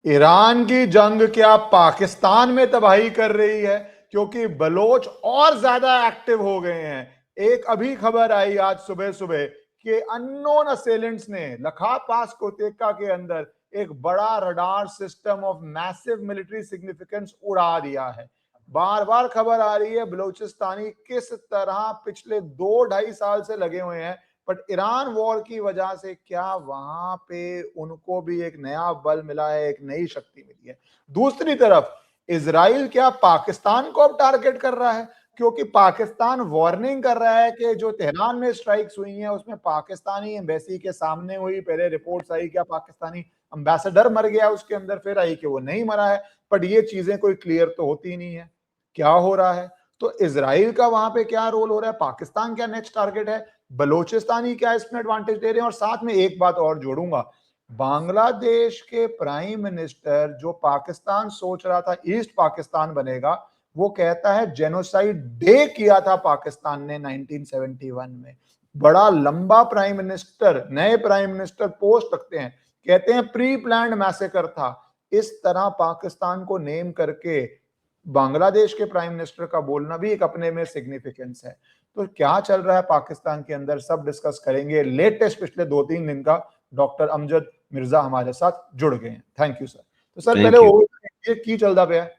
Iran की जंग क्या पाकिस्तान में तबाही कर रही है, क्योंकि बलोच और ज्यादा एक्टिव हो गए हैं। एक अभी खबर आई आज सुबह सुबह कि अननोन असेलेंट्स ने लखा पास कोतेका के अंदर एक बड़ा radar system of massive military significance उड़ा दिया है। बार बार खबर आ रही है बलूचिस्तानी किस तरह पिछले 2-2.5 साल से लगे हुए हैं, बट ईरान वॉर की वजह से क्या वहां पे उनको भी एक नया बल मिला है, एक नई शक्ति मिली है। दूसरी तरफ इजराइल क्या पाकिस्तान को अब टारगेट कर रहा है, क्योंकि पाकिस्तान वार्निंग कर रहा है कि जो तेहरान में स्ट्राइक्स हुई हैं उसमें पाकिस्तानी एम्बेसी के सामने हुई। पहले रिपोर्ट्स आई क्या पाकिस्तानी अम्बेसडर मर गया, उसके अंदर फिर आई कि वो नहीं मरा है, बट ये चीजें कोई क्लियर तो होती नहीं है क्या हो रहा है। तो इजराइल का वहां पे क्या रोल हो रहा है, पाकिस्तान क्या नेक्स्ट टारगेट है, बलोचिस्तानी क्या इसमें एडवांटेज दे रहे हैं। और साथ में एक बात और जोड़ूंगा, बांग्लादेश के प्राइम मिनिस्टर जो पाकिस्तान सोच रहा था ईस्ट पाकिस्तान बनेगा, वो कहता है जेनोसाइड डे किया था पाकिस्तान ने 1971 में। बड़ा लंबा प्राइम मिनिस्टर, नए प्राइम मिनिस्टर पोस्ट रखते हैं, कहते हैं प्री प्लान्ड मैसेकर था। इस तरह पाकिस्तान को नेम करके बांग्लादेश के प्राइम मिनिस्टर का बोलना भी एक अपने में सिग्निफिकेंस है। तो क्या चल रहा है पाकिस्तान के अंदर, सब डिस्कस करेंगे। लेटेस्ट पिछले 2-3 दिन का डॉक्टर अमजद मिर्जा हमारे साथ जुड़ गए हैं। Thank you sir. तो सर पहले थैंक यू ये की चलता पे है।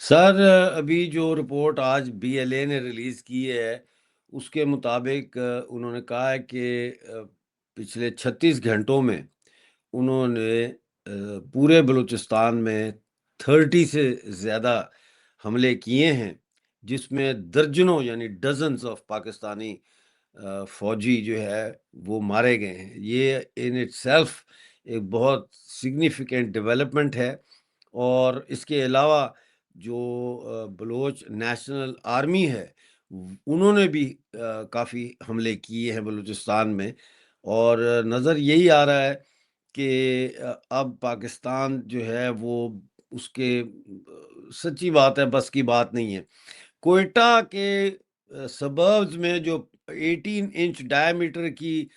सर। अभी जो रिपोर्ट आज बीएलए ने रिलीज़ की है उसके मुताबिक उन्होंने कहा है कि पिछले 36 घंटों में उन्होंने पूरे बलूचिस्तान में 30 से ज़्यादा हमले किए हैं, जिसमें दर्जनों यानी डजन्स ऑफ पाकिस्तानी फौजी जो है वो मारे गए हैं। ये इन इटसेल्फ एक बहुत सिग्निफिकेंट डेवलपमेंट है। और इसके अलावा जो बलोच नेशनल आर्मी है उन्होंने भी काफ़ी हमले किए हैं बलूचिस्तान में। और नज़र यही आ रहा है कि अब पाकिस्तान जो है वो उसके सच्ची बात है बस की बात नहीं है। क्वेटा के सबर्ब्स में जो 18 इंच डायमीटर की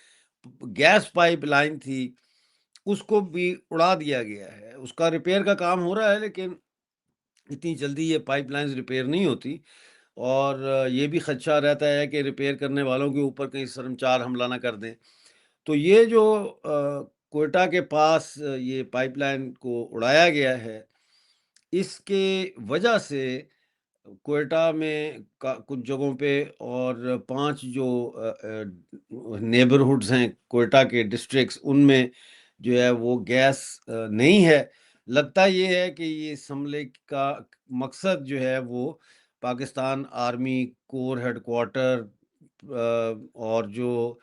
गैस पाइपलाइन थी उसको भी उड़ा दिया गया है। उसका रिपेयर का काम हो रहा है, लेकिन इतनी जल्दी ये पाइपलाइंस रिपेयर नहीं होती। और ये भी खदशा रहता है कि रिपेयर करने वालों के ऊपर कहीं शर्मचार हमला ना कर दें। तो ये जो क्वेटा के पास ये पाइपलाइन को उड़ाया गया है, इसके वजह से क्वेटा में कुछ जगहों पे और 5 जो नेबरहुड्स हैं क्वेटा के डिस्ट्रिक्ट्स, उनमें जो है वो गैस नहीं है। लगता ये है कि ये इस हमले का मकसद जो है वो पाकिस्तान आर्मी कोर हेडक्वार्टर और जो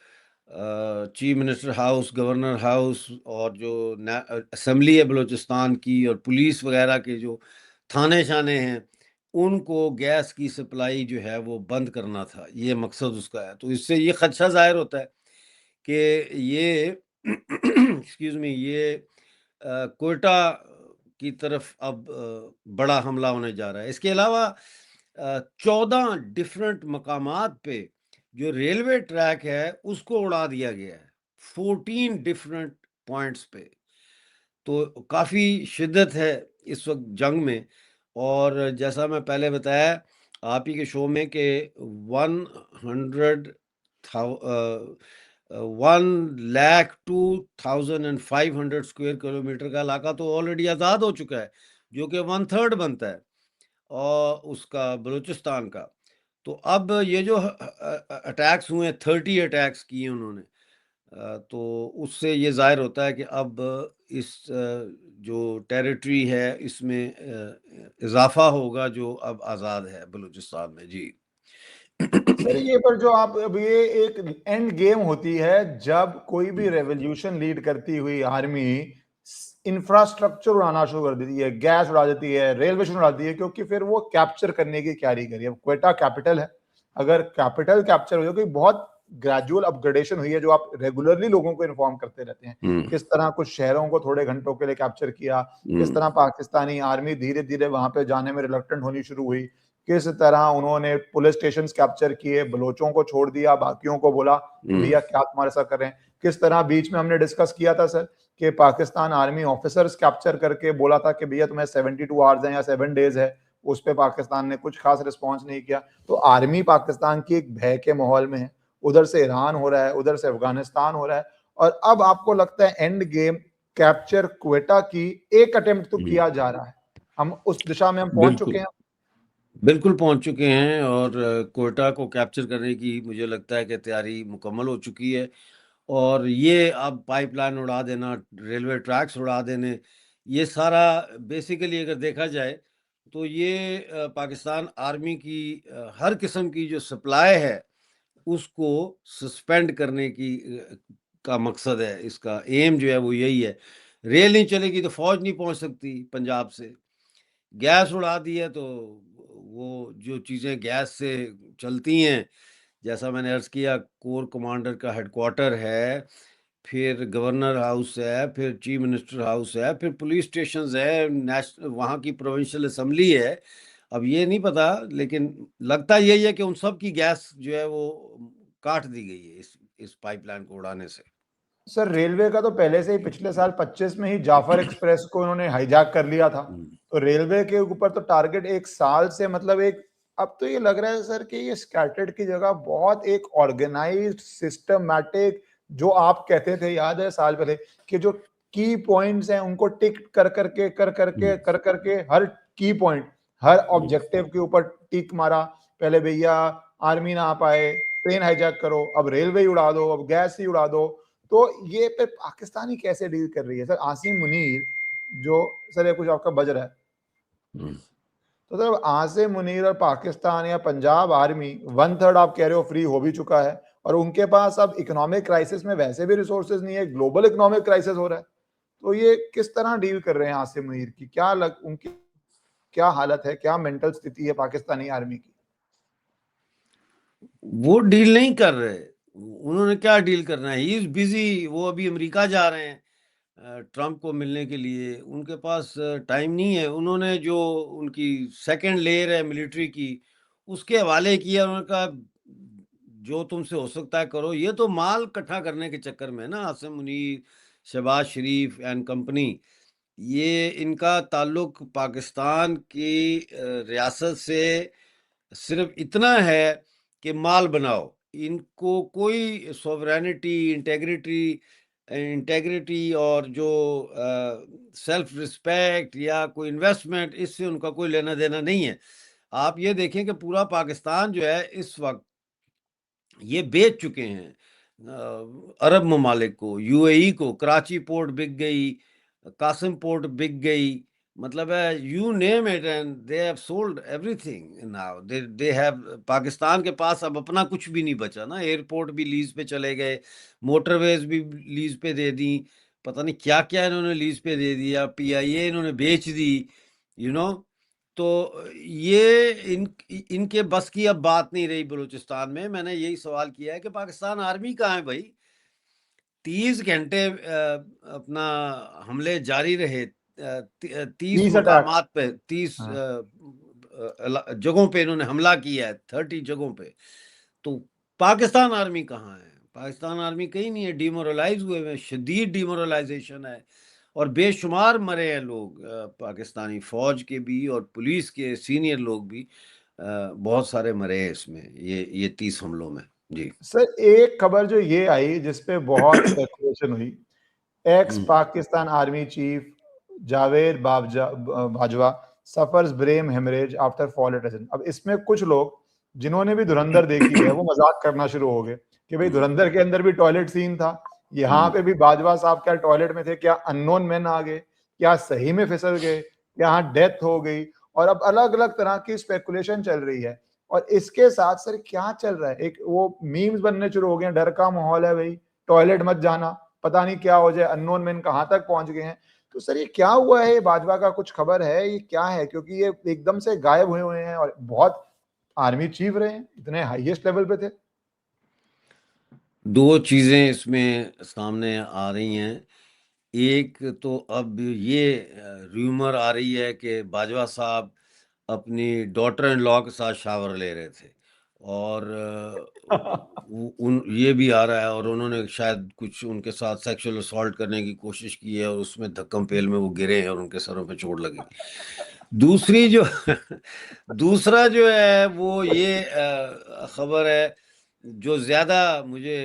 chief minister house, governor house और जो असेंबली है बलूचिस्तान की और पुलिस वगैरह के जो थाने शाने हैं, उनको गैस की सप्लाई जो है वो बंद करना था। ये मकसद उसका है। तो इससे ये खदशा ज़ाहिर होता है कि ये एक्सक्यूज़ मी, ये क्वेटा की तरफ अब बड़ा हमला होने जा रहा है। इसके अलावा 14 डिफरेंट मकामात पे जो रेलवे ट्रैक है उसको उड़ा दिया गया है, 14 डिफरेंट पॉइंट्स पे। तो काफ़ी शिद्दत है इस वक़्त जंग में। और जैसा मैं पहले बताया आप ही के शो में कि 1,02,500 स्क्वायर किलोमीटर का इलाका तो ऑलरेडी आज़ाद हो चुका है, जो कि 1/3 बनता है और उसका बलूचिस्तान का। तो अब ये जो अटैक्स हुए हैं, 30 अटैक्स किए उन्होंने, तो उससे ये ज़ाहिर होता है कि अब इस जो टेरिटरी है इसमें इज़ाफ़ा होगा जो अब आज़ाद है बलूचिस्तान में। जी। सर ये पर जो आप अब ये एक एंड गेम होती है जब कोई भी रेवोल्यूशन लीड करती हुई आर्मी इंफ्रास्ट्रक्चर उड़ाना शुरू कर देती है, गैस उड़ा देती है, रेलवे स्टेशन उड़ा देती है, क्योंकि फिर वो कैप्चर करने की तैयारी करी है। क्वेटा कैपिटल है, अगर कैपिटल कैप्चर हो जाए, बहुत ग्रेजुअल अपग्रेडेशन हुई है जो आप रेगुलरली लोगों को इन्फॉर्म करते रहते हैं, किस तरह कुछ शहरों को थोड़े घंटों के लिए कैप्चर किया, किस तरह पाकिस्तानी आर्मी धीरे धीरे वहां पे जाने में रिलक्टेंट होनी शुरू हुई, किस तरह उन्होंने पुलिस स्टेशन कैप्चर किए, बलोचों को छोड़ दिया, बाकियों को बोला कि भैया क्या तुम्हारे साथ कर रहे हैं। किस तरह बीच में हमने डिस्कस किया था सर कि पाकिस्तान आर्मी ऑफिसर्स कैप्चर करके बोला था कि भैया तुम्हें 72 आवर्स है या 7 डेज है, उस पर पाकिस्तान ने कुछ खास रिस्पॉन्स नहीं किया। तो आर्मी पाकिस्तान की एक भय के माहौल में है, उधर से ईरान हो रहा है, उधर से अफगानिस्तान हो रहा है, और अब आपको लगता है एंड गेम कैप्चर क्वेटा की एक अटेम्प्ट तो किया जा रहा है, हम उस दिशा में हम पहुंच चुके हैं। बिल्कुल पहुंच चुके हैं, और कोयटा को कैप्चर करने की मुझे लगता है कि तैयारी मुकम्मल हो चुकी है। और ये अब पाइपलाइन उड़ा देना, रेलवे ट्रैक्स उड़ा देने, ये सारा बेसिकली अगर देखा जाए तो ये पाकिस्तान आर्मी की हर किस्म की जो सप्लाई है उसको सस्पेंड करने की का मकसद है। इसका एम जो है वो यही है। रेल नहीं चलेगी तो फौज नहीं पहुंच सकती पंजाब से। गैस उड़ा दी है तो वो जो चीज़ें गैस से चलती हैं, जैसा मैंने अर्ज़ किया, कोर कमांडर का हेडक्वार्टर है, फिर गवर्नर हाउस है, फिर चीफ मिनिस्टर हाउस है, फिर पुलिस स्टेशंस है, वहाँ की प्रोविंशियल असेंबली है। अब ये नहीं पता, लेकिन लगता यही है कि उन सब की गैस जो है वो काट दी गई है इस पाइपलाइन को उड़ाने से। सर रेलवे का तो पहले से ही पिछले साल 25 में ही जाफर एक्सप्रेस को उन्होंने हाईजैक कर लिया था। तो रेलवे के ऊपर तो टारगेट एक साल से, मतलब एक, अब तो ये लग रहा है सर कि ये स्कैटर्ड की जगह बहुत एक ऑर्गेनाइज्ड सिस्टमैटिक, जो आप कहते थे याद है साल पहले कि जो की पॉइंट्स हैं उनको टिक कर करके हर की पॉइंट, हर ऑब्जेक्टिव के ऊपर टिक मारा। पहले भैया आर्मी ना आ पाए, ट्रेन हाईजैक करो, अब रेलवे ही उड़ा दो, अब गैस ही उड़ा दो। तो ये पे पाकिस्तान ही कैसे डील कर रही है सर? आसिम मुनीर जो, सर ये कुछ आपका बज रहा है, तो सर आसिम मुनीर और पाकिस्तान या पंजाब आर्मी 1/3 आप कह रहे हो फ्री हो भी चुका है, और उनके पास अब इकोनॉमिक क्राइसिस में वैसे भी रिसोर्सेज नहीं है, ग्लोबल इकोनॉमिक क्राइसिस हो रहा है। तो ये किस तरह डील कर रहे हैं आसिम मुनीर की, क्या उनकी क्या हालत है, क्या मेंटल स्थिति है पाकिस्तानी आर्मी की? वो डील नहीं कर रहे। उन्होंने क्या डील करना है? He is busy. वो अभी अमेरिका जा रहे हैं ट्रंप को मिलने के लिए। उनके पास टाइम नहीं है। उन्होंने जो उनकी सेकंड लेयर है मिलिट्री की, उसके हवाले किया। उन्होंने कहा जो तुमसे हो सकता है करो। ये तो माल इकट्ठा करने के चक्कर में है ना, आसिम मुनीर, शहबाज शरीफ एंड कंपनी। ये इनका ताल्लुक पाकिस्तान की रियासत से सिर्फ इतना है कि माल बनाओ। इनको कोई सॉवरेनिटी, इंटेग्रिटी और जो सेल्फ रिस्पेक्ट या कोई इन्वेस्टमेंट, इससे उनका कोई लेना देना नहीं है। आप ये देखें कि पूरा पाकिस्तान जो है इस वक्त ये बेच चुके हैं अरब ममालिक को, यूएई को। कराची पोर्ट बिक गई, कासिम पोर्ट बिक गई, मतलब है you name it, and they have sold everything now. They have, Pakistan के पास अब अपना कुछ भी नहीं बचा ना। एयरपोर्ट भी लीज पे चले गए, मोटरवेज भी लीज पे दे दी, पता नहीं क्या क्या इन्होंने लीज पे दे दिया, पीआईए इन्होंने बेच दी, यू नो। तो ये इनके बस की अब बात नहीं रही बलूचिस्तान में। मैंने यही सवाल किया है कि पाकिस्तान आर्मी कहाँ है भाई? 30 घंटे अपना हमले जारी रहे, 30 30 अटैक्स। मकामात पे, 30 जगहों पे इन्होंने हमला किया है, 30 जगहों पे। तो पाकिस्तान आर्मी कहाँ है? पाकिस्तान आर्मी कहीं नहीं है। डिमोरलाइज हुए हैं, शदीद डिमोरलाइजेशन है, और बेशुमार मरे हैं लोग, पाकिस्तानी फौज के भी और पुलिस के सीनियर लोग भी, बहुत सारे मरे हैं इसमें, ये 30 हमलों में। जी। सर एक खबर जो ये आई जिसपे बहुत स्पेकुलेशन हुई, ex Pakistan army chief Javed Bajwa suffers brain hemorrhage after fall at agent. अब इसमें कुछ लोग जिन्होंने भी धुरंधर देखी है वो मजाक करना शुरू हो गए कि भाई धुरंधर के अंदर भी टॉयलेट सीन था, यहाँ पे भी बाजवा साहब क्या टॉयलेट में थे, क्या अननोन मैन आ गए, क्या सही में फिसल गए, क्या यहाँ डेथ हो गई? और अब अलग अलग तरह की स्पेकुलेशन चल रही है। और इसके साथ सर क्या चल रहा है, एक वो मीम्स बनने शुरू हो गए हैं, डर का माहौल है भाई, टॉयलेट मत जाना, पता नहीं क्या हो जाए, अननोन मैन कहां तक पहुंच गए हैं। तो सर ये क्या हुआ है? ये बाजवा का कुछ खबर है, ये क्या है? क्योंकि ये एकदम से गायब हुए हुए हैं और बहुत आर्मी चीफ रहे हैं, इतने हाईएस्ट लेवल पे थे। दो चीजें इसमें सामने आ रही हैं। एक तो अब ये र्यूमर आ रही है कि बाजवा साहब अपनी डॉटर इन लॉ के साथ शावर ले रहे थे और उन ये भी आ रहा है और उन्होंने शायद कुछ उनके साथ सेक्सुअल असॉल्ट करने की कोशिश की है और उसमें धक्कम पेल में वो गिरे हैं और उनके सरों पे चोट लगी। दूसरी जो दूसरा जो है वो ये खबर है जो ज़्यादा मुझे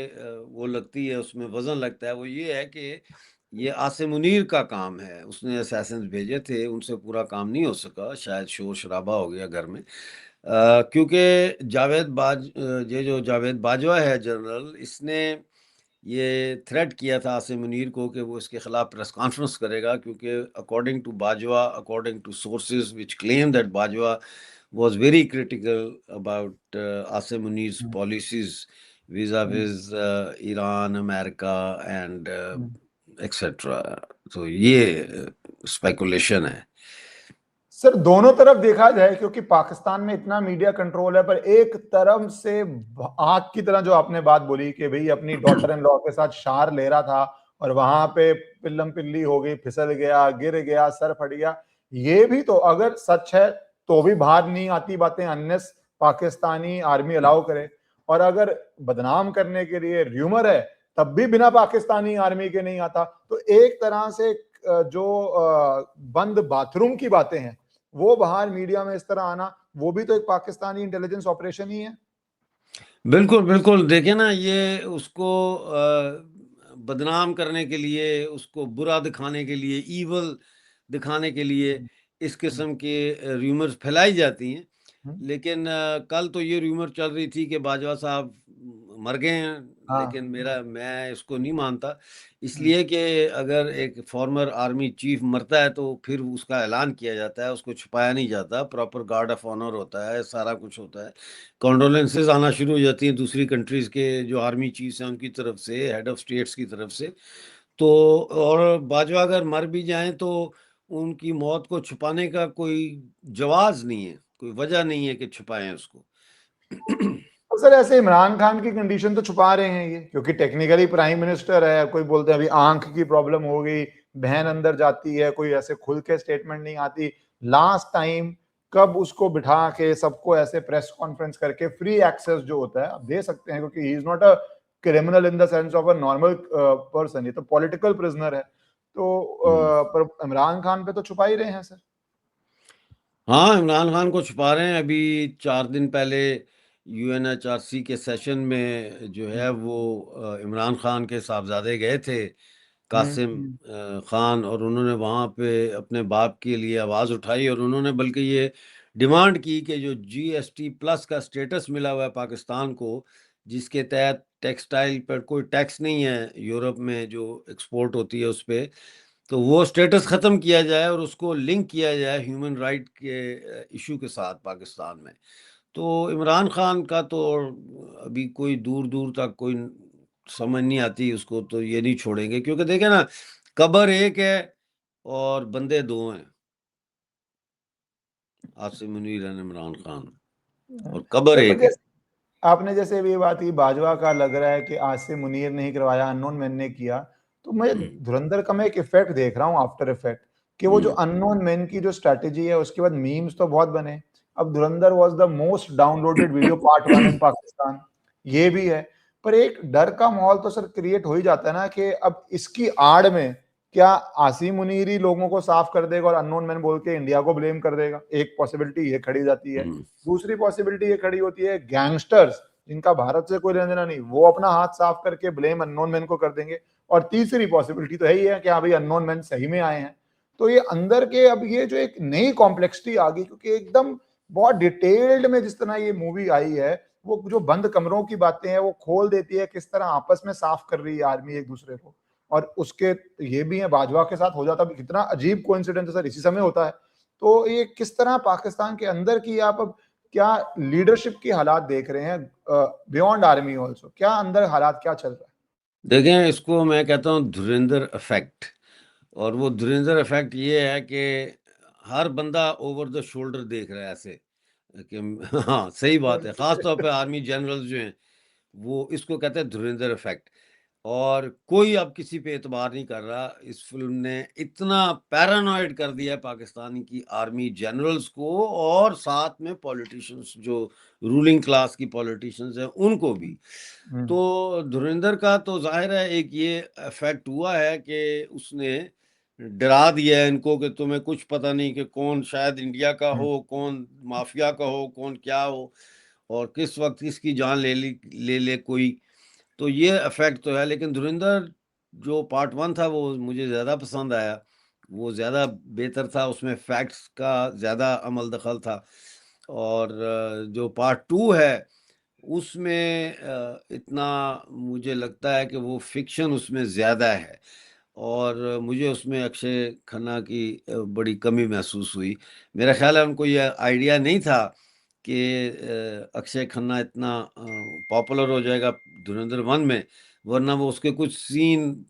वो लगती है, उसमें वज़न लगता है, वो ये है कि ये आसिम मुनीर का काम है। उसने असैसिन्स भेजे थे, उनसे पूरा काम नहीं हो सका, शायद शोर-शराबा हो गया घर में। क्योंकि ये जो जावेद बाजवा है जनरल, इसने ये थ्रेट किया था आसिम मुनीर को कि वो इसके खिलाफ प्रेस कॉन्फ्रेंस करेगा, क्योंकि according to Bajwa, according to sources which claim that Bajwa was very critical about Asim Munir's policies vis-a-vis Iran, America and etc. तो ये स्पेकुलेशन है। सर दोनों तरफ देखा जाए, क्योंकि पाकिस्तान में इतना मीडिया कंट्रोल है, पर एक तरफ से आग की तरह जो आपने बात बोली कि भाई अपनी डॉटर इन लॉ के साथ शार ले रहा था और वहां पे पिल्लम पिल्ली हो गई, फिसल गया, गिर गया, सर फट गया, ये भी तो अगर सच है तो भी बाहर नहीं आती बातें अनलेस पाकिस्तानी आर्मी अलाउ करे, और अगर बदनाम करने के लिए र्यूमर है तब भी बिना पाकिस्तानी आर्मी के नहीं आता। तो एक तरह से जो बंद बाथरूम की बातें हैं वो बाहर मीडिया में इस तरह आना, वो भी तो एक पाकिस्तानी इंटेलिजेंस ऑपरेशन ही है। बिल्कुल बिल्कुल, देखिए ना, ये उसको बदनाम करने के लिए, उसको बुरा दिखाने के लिए, ईवल दिखाने के लिए इस किस्म के र्यूमर्स फैलाई जाती हैं। लेकिन कल तो ये र्यूमर चल रही थी कि बाजवा साहब मर गए हैं, लेकिन मैं इसको नहीं मानता, इसलिए कि अगर एक फॉर्मर आर्मी चीफ मरता है तो फिर उसका ऐलान किया जाता है, उसको छुपाया नहीं जाता, प्रॉपर गार्ड ऑफ ऑनर होता है, सारा कुछ होता है, कॉन्डोलेंसेस आना शुरू हो जाती हैं दूसरी कंट्रीज़ के जो आर्मी चीफ्स हैं उनकी तरफ से, हेड ऑफ स्टेट्स की तरफ से। तो और बाजवा अगर मर भी जाएँ तो उनकी मौत को छुपाने का कोई जवाज़ नहीं है, कोई वजह नहीं है कि छुपाएँ उसको। तो सर ऐसे इमरान खान की कंडीशन तो छुपा रहे हैं ये, क्योंकि टेक्निकली प्राइम मिनिस्टर है, कोई बोलते हैं अभी आंख की प्रॉब्लम हो गई, बहन अंदर जाती है, कोई ऐसे खुल के स्टेटमेंट नहीं आती। लास्ट टाइम कब उसको बिठा के सबको ऐसे प्रेस कॉन्फ्रेंस करके फ्री एक्सेस जो होता है आप दे सकते हैं, क्योंकि he is not a criminal in the sense of a normal person, ये तो पॉलिटिकल प्रिजनर है। तो पर इमरान खान पे तो छुपा ही रहे हैं सर। हाँ, इमरान खान को छुपा रहे हैं। अभी 4 दिन पहले यूएनएचआरसी के सेशन में जो है वो इमरान खान के साहबजादे गए थे, कासिम खान, और उन्होंने वहाँ पे अपने बाप के लिए आवाज़ उठाई और उन्होंने बल्कि ये डिमांड की कि जो जीएसटी प्लस का स्टेटस मिला हुआ है पाकिस्तान को, जिसके तहत टेक्सटाइल पर कोई टैक्स नहीं है यूरोप में जो एक्सपोर्ट होती है उस पे, तो वो स्टेटस ख़त्म किया जाए और उसको लिंक किया जाए ह्यूमन राइट के इशू के साथ पाकिस्तान में। तो इमरान खान का तो अभी कोई दूर-दूर तक कोई समझ नहीं आती उसको, तो ये नहीं छोड़ेंगे, क्योंकि देखिए ना, कब्र एक है और बंदे 2 हैं, आसिम मुनीर एंड इमरान खान, और कब्र सर पर एक है। आपने जैसे भी ये बात की बाजवा का, लग रहा है कि आसिम मुनीर ने ही करवाया, अननोन मैन ने किया, तो मैं धुरंधर का मैं एक इफेक्ट देख रहा हूँ, आफ्टर इफेक्ट, कि वो जो अननोन मैन की जो स्ट्रेटेजी है उसके बाद मीम्स तो बहुत बने। अब धुरंधर was the most downloaded video part 1 इन पाकिस्तान, ये भी है। पर एक डर का माहौल तो सर क्रिएट हो ही जाता है ना कि अब इसकी आड़ में क्या आसिम मुनीर ही लोगों को साफ कर देगा और अननोन मैन बोल के इंडिया को ब्लेम कर देगा। एक पॉसिबिलिटी ये खड़ी जाती है। दूसरी पॉसिबिलिटी ये खड़ी होती है, गैंगस्टर्स जिनका भारत से कोई लेना देना नहीं, वो अपना हाथ साफ करके ब्लेम अननोन मैन को कर देंगे। और तीसरी पॉसिबिलिटी तो है ही है कि हाँ भाई अननोन मैन सही में आए हैं। तो ये अंदर के अब ये जो एक नई कॉम्प्लेक्सिटी आ गई, क्योंकि एकदम बहुत डिटेल्ड में जिस तरह ये मूवी आई है, वो जो बंद कमरों की बातें हैं वो खोल देती है, किस तरह आपस में साफ कर रही है आर्मी एक दूसरे को। और उसके ये भी है, बाजवा के साथ हो जाता, कितना अजीब कोइंसिडेंस है सर, इसी समय होता है। तो ये किस तरह पाकिस्तान के अंदर की आप अब क्या लीडरशिप की हालात देख रहे हैं, बियॉन्ड आर्मी ऑल्सो, क्या अंदर हालात क्या चल रहा है? देखें, इसको मैं कहता हूँ धुरंधर इफेक्ट, और वो धुरंधर इफेक्ट ये है कि हर बंदा ओवर द शोल्डर देख रहा है ऐसे कि हाँ, सही बात है, ख़ास तौर पे आर्मी जनरल्स जो हैं, वो इसको कहते हैं धुरंधर इफेक्ट। और कोई अब किसी पे एतबार नहीं कर रहा। इस फ़िल्म ने इतना पैरानॉइड कर दिया है पाकिस्तान की आर्मी जनरल्स को, और साथ में पॉलिटिशियंस, जो रूलिंग क्लास की पॉलिटिशियंस हैं, उनको भी। हम्म, तो धुरंधर का तो ज़ाहिर है एक ये इफ़ेक्ट हुआ है कि उसने डरा दिया है इनको कि तुम्हें कुछ पता नहीं कि कौन शायद इंडिया का हम्म, हो, कौन माफिया का हो, कौन क्या हो, और किस वक़्त किसकी जान ले ले कोई। तो ये इफ़ेक्ट तो है, लेकिन धुरंधर जो पार्ट 1 था वो मुझे ज़्यादा पसंद आया। वो ज़्यादा बेहतर था, उसमें फैक्ट्स का ज़्यादा अमल दखल था। और जो पार्ट 2 है उसमें इतना मुझे लगता है कि वो फ़िक्शन उसमें ज़्यादा है, और मुझे उसमें अक्षय खन्ना की बड़ी कमी महसूस हुई। मेरा ख़्याल है उनको ये आइडिया नहीं था कि अक्षय खन्ना इतना पॉपुलर हो जाएगा धुरंधर 1 में, वरना वो उसके कुछ सीन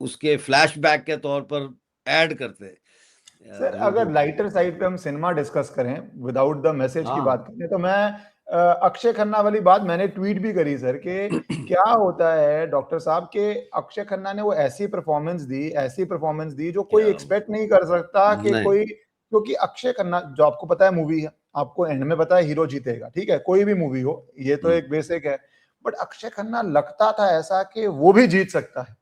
उसके फ्लैशबैक के तौर पर ऐड करते सर धुरंधर अगर 2 लाइटर में। साइड पे हम सिनेमा डिस्कस करें विदाउट द मैसेज की हाँ। बात करें तो मैं अक्षय खन्ना वाली बात मैंने ट्वीट भी करी सर कि क्या होता है डॉक्टर साहब के अक्षय खन्ना ने वो ऐसी परफॉर्मेंस दी जो कोई क्या एक्सपेक्ट नहीं कर सकता कि नहीं। कोई, क्योंकि अक्षय खन्ना जो आपको पता है मूवी है, आपको एंड में पता है हीरो जीतेगा, ठीक है, कोई भी मूवी हो, ये तो हुँ, एक बेसिक है। बट अक्षय खन्ना लगता था ऐसा कि वो भी जीत सकता है,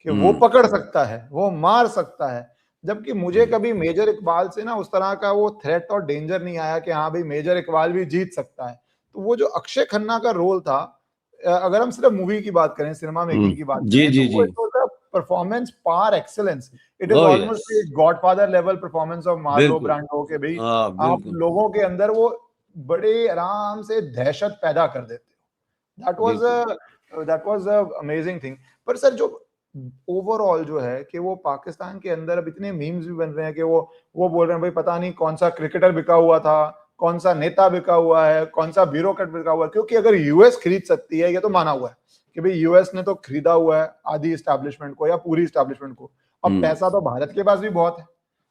कि वो हुँ, पकड़ सकता है, वो मार सकता है। जबकि मुझे हुँ। कभी मेजर इकबाल से ना उस तरह का वो थ्रेट और डेंजर नहीं आया कि हाँ भाई मेजर इकबाल भी जीत सकता है। तो वो जो अक्षय खन्ना का रोल था, अगर हम सिर्फ मूवी की बात करें, सिनेमा हुँ। मेकिंग की बात जी, करें, तो जी, वो जी। It was a performance par excellence. It is oh yes! Almost एक godfather level performance of Marlon बिल्कुल। ब्रांडो के भाई हाँ, आप बिल्कुल, लोगों के अंदर वो बड़े आराम से दहशत पैदा कर देते हो। बिल्कुल। That was a amazing thing. पर सर जो ओवरऑल जो है कि वो पाकिस्तान के अंदर अब इतने मीम्स भी बन रहे हैं कि वो बोल रहे हैं भाई पता नहीं कौन सा क्रिकेटर बिका हुआ था, कौन सा नेता बिका हुआ है, कौन सा ब्यूरोक्रेट बिका हुआ है, क्योंकि अगर यूएस खरीद सकती है, ये तो माना हुआ है कि भाई यूएस ने तो खरीदा हुआ है आधी इस्टेब्लिशमेंट को या पूरी इस्टेब्लिशमेंट को। अब हुँ। पैसा तो भारत के पास भी बहुत है,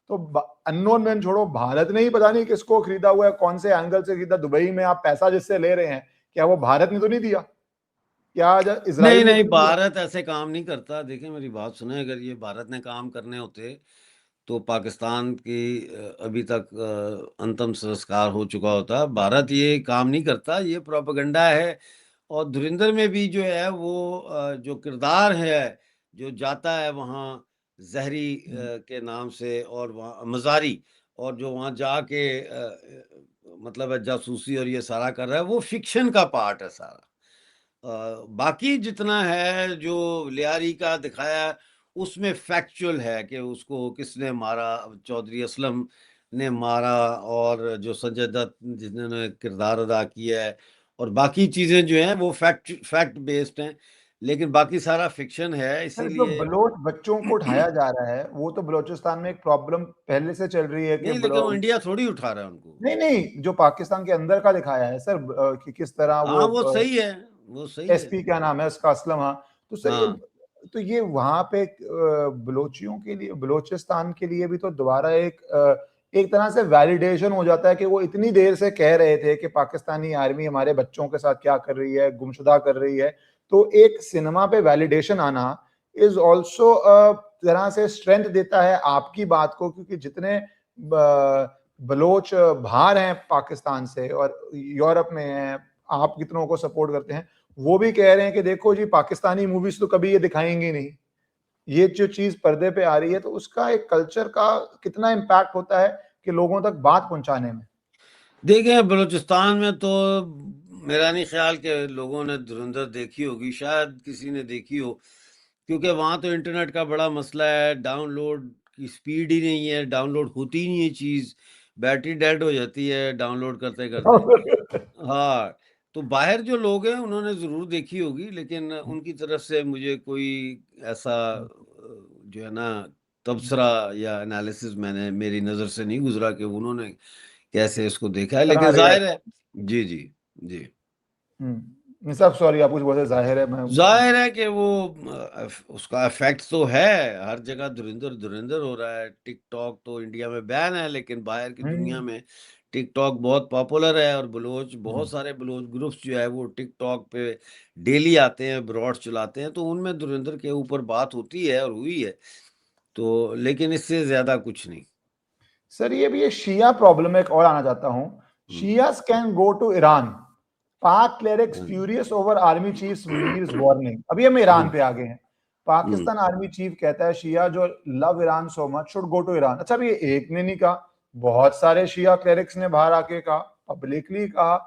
तो अननोन मैन छोड़ो, भारत ने ही पता नहीं किसको खरीदा हुआ है, कौन से एंगल से खरीदा। दुबई में आप पैसा जिससे ले रहे हैं, क्या वो भारत ने तो नहीं दिया? क्या नहीं, इसराइल ने तो नहीं, नहीं दिया? भारत ऐसे काम नहीं करता। देखिए मेरी बात सुनें, अगर ये भारत ने काम करने होते तो पाकिस्तान की अभी तक अंतिम संस्कार हो चुका होता। भारत ये काम नहीं करता, ये प्रोपेगेंडा है। और धुरंधर में भी जो है वो जो किरदार है, जो जाता है वहाँ ज़हरी के नाम से, और वहाँ मज़ारी, और जो वहाँ जाके मतलब है जासूसी और ये सारा कर रहा है, वो फ़िक्शन का पार्ट है सारा। बाकी जितना है जो लियारी का दिखाया है, उसमें फैक्चुअल है कि उसको किसने मारा, चौधरी असलम ने मारा, और जो संजय दत्त जिन्होंने किरदार अदा किया है, और बाकी चीज़ें जो हैं वो फैक्ट बेस्ड हैं, लेकिन बाकी सारा फिक्शन है, सर जो इसीलिए बलोच बच्चों को उठाया जा रहा है, वो तो बलूचिस्तान में एक प्रॉब्लम पहले से चल रही है कि नहीं, लेकिन वो इंडिया थोड़ी उठा रहा है उनको। नहीं नहीं, जो पाकिस्तान के अंदर का दिखाया है सर, कि किस तरह हाँ, वो वो सही है, वो सही है। एसपी क्या नाम है उसका, असलम, हाँ। तो सर ये, हाँ। तो ये वहां पे बलोचियों के लिए, बलोचिस्तान के लिए भी तो दोबारा एक तरह से वैलिडेशन हो जाता है कि वो इतनी देर से कह रहे थे कि पाकिस्तानी आर्मी हमारे बच्चों के साथ क्या कर रही है, गुमशुदा कर रही है। तो एक सिनेमा पे वैलिडेशन आना इज ऑल्सो तरह से स्ट्रेंथ देता है आपकी बात को, क्योंकि जितने बलोच बाहर हैं पाकिस्तान से और यूरोप में हैं, आप कितनों को सपोर्ट करते हैं, वो भी कह रहे हैं कि देखो जी पाकिस्तानी मूवीज तो कभी ये दिखाएंगी नहीं, ये जो चीज पर्दे पे आ रही है, तो उसका एक कल्चर का कितना इम्पैक्ट होता है कि लोगों तक बात पहुंचाने में। देखिए, बलूचिस्तान में तो मेरा नहीं ख्याल कि लोगों ने धुरंधर देखी होगी, शायद किसी ने देखी हो, क्योंकि वहाँ तो इंटरनेट का बड़ा मसला है, डाउनलोड की स्पीड ही नहीं है, डाउनलोड होती ही नहीं है चीज़, बैटरी डेड हो जाती है डाउनलोड करते-करते। हाँ, तो बाहर जो लोग हैं उन्होंने ज़रूर देखी होगी, लेकिन उनकी तरफ से मुझे कोई ऐसा जो है ना तबसरा या एनालिसिस मैंने मेरी नज़र से नहीं गुज़रा कि उन्होंने कैसे इसको देखा है, तरह लेकिन ज़ाहिर रिएक्ट। है। जी, जी, जी। सब सॉरी, आप कुछ बोलते, जाहिर है मैं। जाहिर है कि वो उसका इफेक्ट तो है, हर जगह धुरंधर धुरंधर हो रहा है। टिकटॉक तो इंडिया में बैन है, लेकिन बाहर की दुनिया हम्म, में टिकटॉक बहुत पॉपुलर है, और बलोच, हम्म। बहुत सारे बलोच ग्रुप्स जो है वो टिकटॉक पे डेली आते हैं, ब्रॉड चलाते हैं, तो उनमें धुरंधर के ऊपर बात होती है और हुई है, तो लेकिन इससे ज्यादा कुछ नहीं। सर ये भी, ये शिया प्रॉब्लम में एक और आना चाहता हूं। Hmm, Shias can go to Iran, Pak clerics हाँ, furious over army chief Munir's warning. अभी हम ईरान हम्म, पे आ गए हैं। हम्म, पाकिस्तान आर्मी चीफ कहता है शिया जो love Iran so much should go to Iran. अच्छा, अभी ये एक ने नहीं कहा, बहुत सारे शिया क्लेरिक्स ने बाहर आके कहा, पब्लिकली कहा।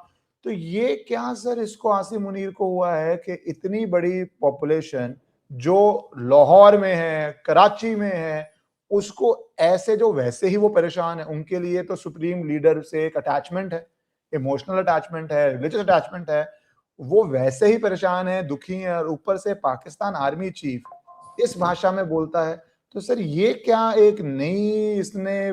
तो ये क्या सर इसको आसिम मुनीर को हुआ है कि इतनी बड़ी पॉपुलेशन जो लाहौर में है, कराची में है, उसको ऐसे, जो वैसे ही वो परेशान है, उनके लिए तो सुप्रीम लीडर से एक अटैचमेंट है, इमोशनल अटैचमेंट है, रिलीजियस अटैचमेंट है, वो वैसे ही परेशान है, दुखी है, और ऊपर से पाकिस्तान आर्मी चीफ इस भाषा में बोलता है। तो सर ये क्या एक नई इसने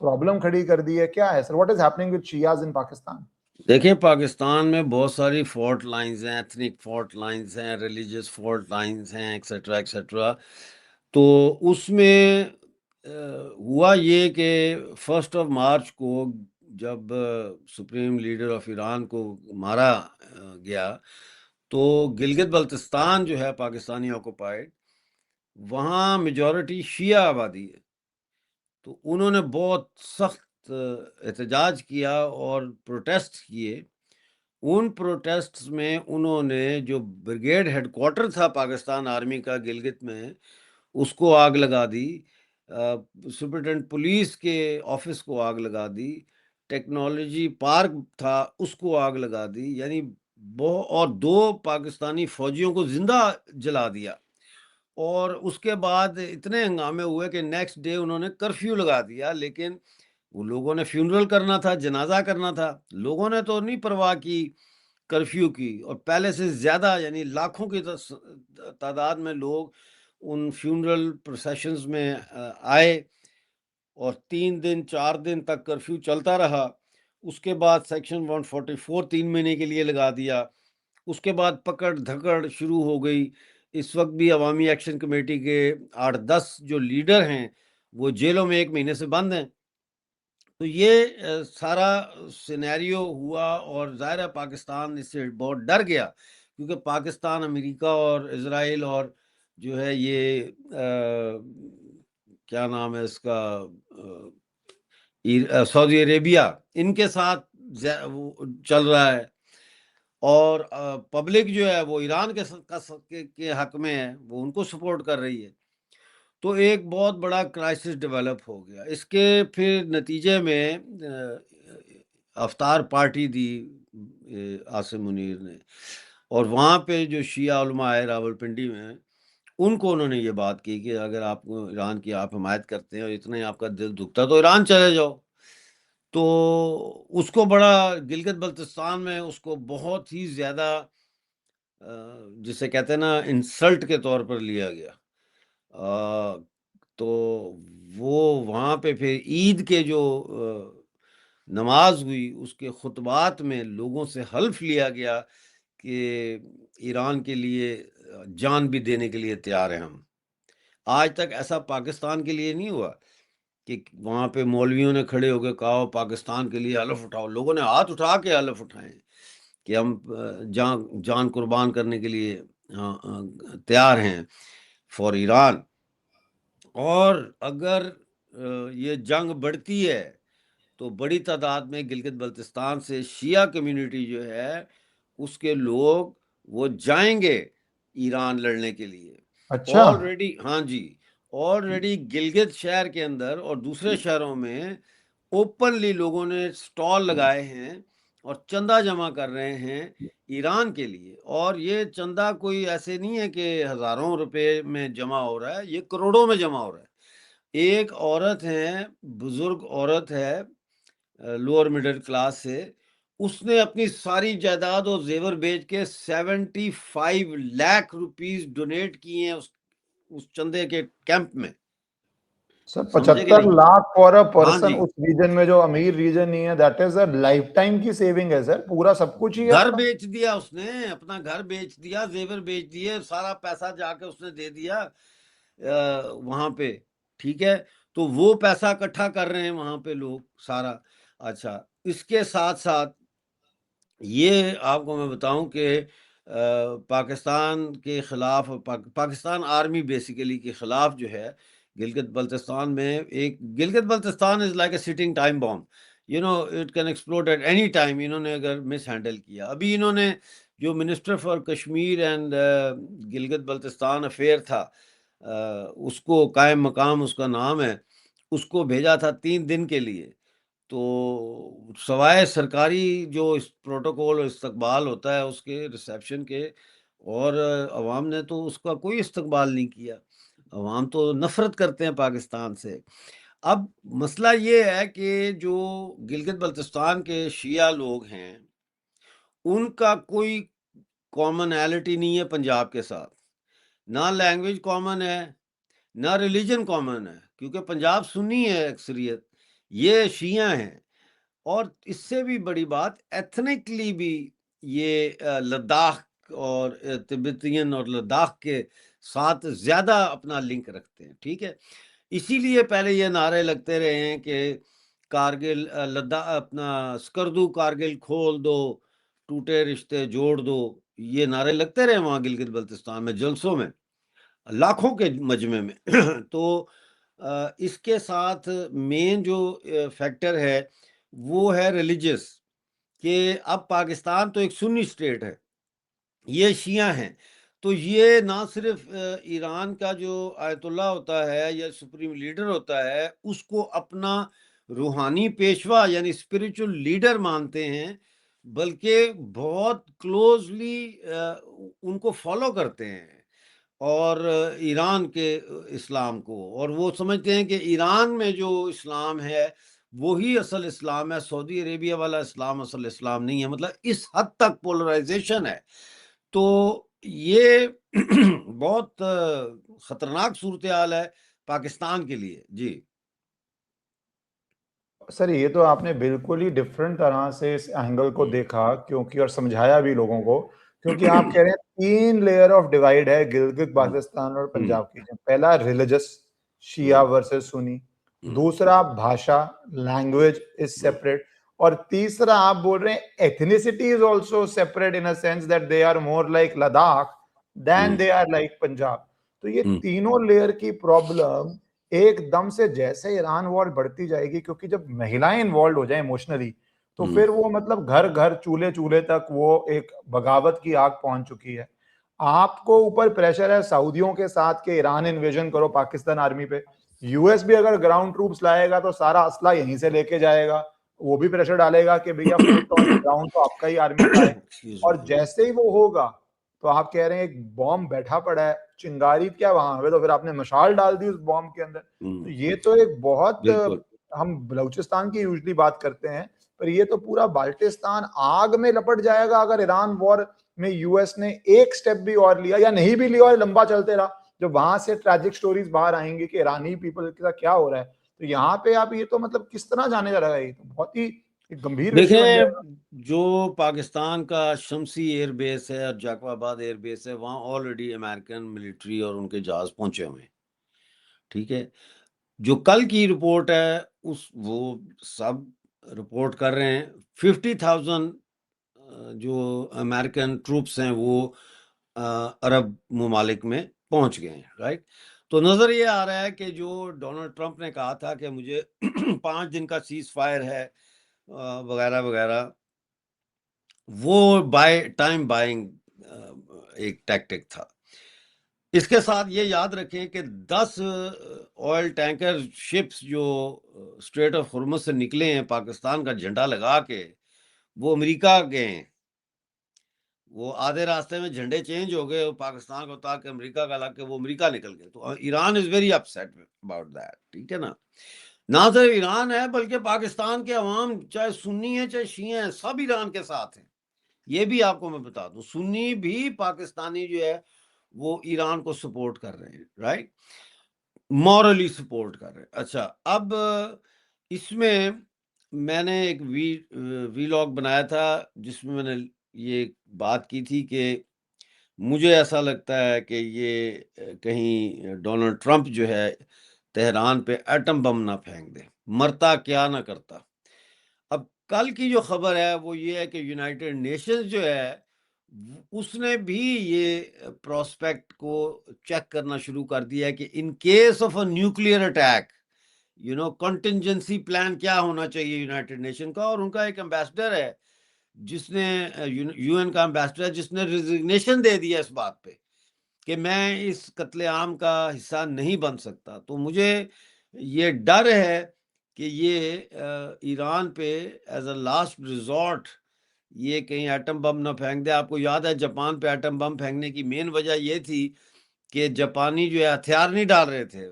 प्रॉब्लम खड़ी कर दी है, क्या है sir? What is happening with Shias in Pakistan? देखिए, पाकिस्तान में बहुत सारी फॉल्ट लाइंस हैं, एथनिक फॉल्ट लाइंस हैं, रिलीजियस फॉल्ट लाइंस हैं, एक्सेट्रा एक्सेट्रा। तो उसमें हुआ ये कि 1 मार्च को जब सुप्रीम लीडर ऑफ ईरान को मारा गया, तो गिलगित बल्तिस्तान जो है पाकिस्तानी ऑक्युपाइड, वहाँ मेजॉरिटी शिया आबादी है। तो उन्होंने बहुत सख्त एहतजाज किया और प्रोटेस्ट किए। उन प्रोटेस्ट्स में उन्होंने जो ब्रिगेड हेडक्वार्टर था पाकिस्तान आर्मी का गिलगित में, उसको आग लगा दी। सुपरिटेंडेंट पुलिस के ऑफिस को आग लगा दी। टेक्नोलॉजी पार्क था, उसको आग लगा दी। यानी और 2 पाकिस्तानी फौजियों को जिंदा जला दिया। और उसके बाद इतने हंगामे हुए कि नेक्स्ट डे उन्होंने कर्फ्यू लगा दिया। लेकिन वो लोगों ने फ्यूनरल करना था, जनाजा करना था, लोगों ने तो नहीं परवाह की कर्फ्यू की। और पहले से ज़्यादा, यानी लाखों की तादाद में लोग उन फ्यूनरल प्रोसेशंस में आए, और 3 दिन 4 दिन तक कर्फ्यू चलता रहा। उसके बाद सेक्शन 144 3 महीने के लिए लगा दिया। उसके बाद पकड़ धकड़ शुरू हो गई। इस वक्त भी अवामी एक्शन कमेटी के 8-10 जो लीडर हैं, वो जेलों में 1 महीने से बंद हैं। तो ये सारा सिनेरियो हुआ, और ज़ाहिर है पाकिस्तान इससे बहुत डर गया, क्योंकि पाकिस्तान, अमेरिका और इज़राइल और जो है ये क्या नाम है इसका, सऊदी अरेबिया, इनके साथ वो चल रहा है। और पब्लिक जो है वो ईरान के हक में है, वो उनको सपोर्ट कर रही है। तो एक बहुत बड़ा क्राइसिस डेवलप हो गया। इसके फिर नतीजे में अफ्तार पार्टी दी आसिम मुनीर ने, और वहाँ पे जो शिया उलमा है रावलपिंडी में, उनको उन्होंने ये बात की कि अगर आपको ईरान की आप हिमायत करते हैं और इतना ही आपका दिल दुखता तो ईरान चले जाओ। तो उसको बड़ा गिलगित बल्तिस्तान में उसको बहुत ही ज़्यादा जिसे कहते हैं ना इंसल्ट के तौर पर लिया गया। अ, तो वो वहाँ पे फिर ईद के जो नमाज हुई, उसके खुतबात में लोगों से हल्फ लिया गया कि ईरान के लिए जान भी देने के लिए तैयार हैं हम। आज तक ऐसा पाकिस्तान के लिए नहीं हुआ कि वहाँ पे मौलवियों ने खड़े होकर कहा हो पाकिस्तान के लिए हलफ उठाओ। लोगों ने हाथ उठा के हलफ उठाए कि हम जान जान कुर्बान करने के लिए तैयार हैं फॉर ईरान। और अगर ये जंग बढ़ती है, तो बड़ी तादाद में गिलगित बल्तिस्तान से शिया कम्युनिटी जो है, उसके लोग वो जाएंगे ईरान लड़ने के लिए। अच्छा। ऑलरेडी, हाँ जी, ऑलरेडी गिलगित शहर के अंदर और दूसरे शहरों में ओपनली लोगों ने स्टॉल लगाए हैं और चंदा जमा कर रहे हैं ईरान के लिए। और ये चंदा कोई ऐसे नहीं है कि हज़ारों रुपए में जमा हो रहा है, ये करोड़ों में जमा हो रहा है। एक औरत है, बुजुर्ग औरत है, लोअर मिडिल क्लास से, उसने अपनी सारी जायदाद और जेवर बेच के 75 लाख रुपीस डोनेट किए हैं उस चंदे के कैंप में। सर समझे कि 75 नहीं? लाख फॉर अ हाँ पर्सन जी, उस रीजन में जो अमीर रीजन नहीं है, that is a life time की सेविंग है सर, पूरा सब कुछ ही है घर आपका। बेच दिया उसने, अपना घर बेच दिया, जेवर बेच दिए, सारा पैसा जाके उसने दे दिया वहां पे। ठीक है, तो वो पैसा इकट्ठा कर रहे हैं वहां पे लोग सारा। अच्छा, इसके साथ साथ ये आपको मैं बताऊं कि पाकिस्तान के खिलाफ पाकिस्तान आर्मी बेसिकली के खिलाफ जो है गिलगित बल्तिस्तान में, एक Gilgit Baltistan is like a sitting time bomb, you know it can explode at any time. इन्होंने अगर मिस हैंडल किया, अभी इन्होंने जो minister for Kashmir and Gilgit Baltistan affair था, उसको कायम मकाम उसका नाम है, उसको भेजा था 3 दिन के लिए। तो सवाए सरकारी जो इस प्रोटोकॉल और इस्तकबाल होता है उसके रिसेप्शन के, और अवाम ने तो उसका कोई इस्तकबाल नहीं किया। अवाम तो नफरत करते हैं पाकिस्तान से। अब मसला ये है कि जो गिलगित बल्तिस्तान के शिया लोग हैं, उनका कोई कॉमनैलिटी नहीं है पंजाब के साथ। ना लैंग्वेज कॉमन है, ना रिलीजन कॉमन है, क्योंकि पंजाब सुन्नी है अक्सरियत, ये शिया हैं। और इससे भी बड़ी बात, एथनिकली भी ये लद्दाख और तिब्बतियन और लद्दाख के साथ ज़्यादा अपना लिंक रखते हैं। ठीक है, इसीलिए पहले ये नारे लगते रहे हैं कि कारगिल लद्दाख अपना स्कर्दू कारगिल खोल दो, टूटे रिश्ते जोड़ दो, ये नारे लगते रहे वहाँ गिलगित बल्तिस्तान में जलसों में, लाखों के मजमे में। तो इसके साथ मेन जो फैक्टर है वो है रिलीजियस, कि अब पाकिस्तान तो एक सुन्नी स्टेट है, ये शिया हैं। तो ये ना सिर्फ ईरान का जो आयतुल्ला होता है या सुप्रीम लीडर होता है उसको अपना रूहानी पेशवा यानी स्पिरिचुअल लीडर मानते हैं, बल्कि बहुत क्लोजली उनको फॉलो करते हैं, और ईरान के इस्लाम को, और वो समझते हैं कि ईरान में जो इस्लाम है वही असल इस्लाम है, सऊदी अरेबिया वाला इस्लाम असल इस्लाम नहीं है। मतलब इस हद तक पोलराइजेशन है। तो ये बहुत खतरनाक सूरत हाल है पाकिस्तान के लिए। जी सर ये तो आपने बिल्कुल ही डिफरेंट तरह से इस एंगल को देखा, क्योंकि और समझाया भी लोगों को, क्योंकि आप कह रहे हैं 3 लेयर ऑफ डिवाइड है गिलगित बाल्टिस्तान और पंजाब की। पहला रिलीजियस, शिया वर्सेस सुन्नी। दूसरा भाषा, लैंग्वेज इज सेपरेट। और तीसरा आप बोल रहे हैं ethnicity is also separate in a sense that they are more like Ladakh than they are like Punjab. तो ये तीनों लेयर की प्रॉब्लम एकदम से जैसे ईरान वॉर बढ़ती जाएगी, क्योंकि जब महिलाएं इन्वॉल्व हो जाए इमोशनली, तो फिर वो मतलब घर घर चूल्हे चूल्हे तक वो एक बगावत की आग पहुंच चुकी है। आपको ऊपर प्रेशर है सऊदियों के साथ के ईरान इन्वेजन करो पाकिस्तान आर्मी पे। यूएस भी अगर ग्राउंड ट्रूप्स लाएगा तो सारा असला यहीं से लेके जाएगा, वो भी प्रेशर डालेगा कि भैया फुट ऑन ग्राउंड तो आपका ही आर्मी का है। एक्सक्यूज और मी। जैसे ही वो होगा, तो आप कह रहे हैं एक बॉम्ब बैठा पड़ा है, चिंगारी क्या वहां पे, तो फिर आपने मशाल डाल दी उस बॉम्ब के अंदर। तो ये तो एक बहुत बिल्कुल। हम बलूचिस्तान की यूजली बात करते हैं, पर ये तो पूरा बाल्टिस्तान आग में लपट जाएगा अगर ईरान वॉर में यूएस ने एक स्टेप भी और लिया, या नहीं भी लिया और लंबा चलते रहा। जो वहां से ट्रैजिक स्टोरीज बाहर आएंगी कि ईरानी पीपल के साथ क्या हो रहा है, तो यहाँ पे आप ये तो मतलब किस तरह जाने जा रहा है, ये तो बहुत ही एक गंभीर विषय बन जाएगा। देखें, जो पाकिस्तान का शमसी एयर बेस है और जाकवाबाद एयर बेस है, वहाँ ऑलरेडी अमेरिकन मिलिट्री और उनके जहाज पहुंचे हुए हैं। ठीक है, जो कल की रिपोर्ट है उस वो सब रिपोर्ट कर रहे हैं 50,000 जो अमेरिकन ट्रूप्स हैं वो अरब ममालिक में पहुंच गए हैं। राइट, तो नज़र ये आ रहा है कि जो डोनाल्ड ट्रंप ने कहा था कि मुझे 5 दिन का सीज फायर है वगैरह वगैरह, वो बाय टाइम बाइंग एक टैक्टिक था। इसके साथ ये याद रखें कि 10 ऑयल टैंकर शिप्स जो स्ट्रेट ऑफ हुर्मुज से निकले हैं पाकिस्तान का झंडा लगा के, वो अमेरिका गए हैं। वो आधे रास्ते में झंडे चेंज हो गए, पाकिस्तान को उतार के अमेरिका का लग के वो अमेरिका निकल गए। तो Iran is very upset about that. ठीक है ना, ना सिर्फ ईरान है बल्कि पाकिस्तान के अवाम चाहे सुन्नी है चाहे शिया है, सब ईरान के साथ हैं। ये भी आपको मैं बता दूं, सुन्नी भी पाकिस्तानी जो है वो ईरान को सपोर्ट कर रहे हैं। राइट, मॉरली सपोर्ट कर रहे हैं। अच्छा, अब इसमें मैंने एक वीलॉग बनाया था जिसमें मैंने ये बात की थी कि मुझे ऐसा लगता है कि ये कहीं डोनाल्ड ट्रंप जो है तेहरान पे एटम बम ना फेंक दे, मरता क्या ना करता। अब कल की जो खबर है वो ये है कि यूनाइटेड नेशंस जो है उसने भी ये प्रोस्पेक्ट को चेक करना शुरू कर दिया है कि in case of a nuclear attack contingency plan क्या होना चाहिए यूनाइटेड नेशन का। और उनका एक एम्बेसडर है जिसने यूएन का एम्बेसडर है जिसने रिजिग्नेशन दे दिया इस बात पे कि मैं इस कत्लेआम का हिस्सा नहीं बन सकता। तो मुझे ये डर है कि ये ईरान पे एज अ लास्ट रिजॉर्ट ये कहीं एटम बम ना फेंक दे। आपको याद है जापान पे एटम बम फेंकने की मेन वजह ये थी कि जापानी जो है हथियार नहीं डाल रहे थे।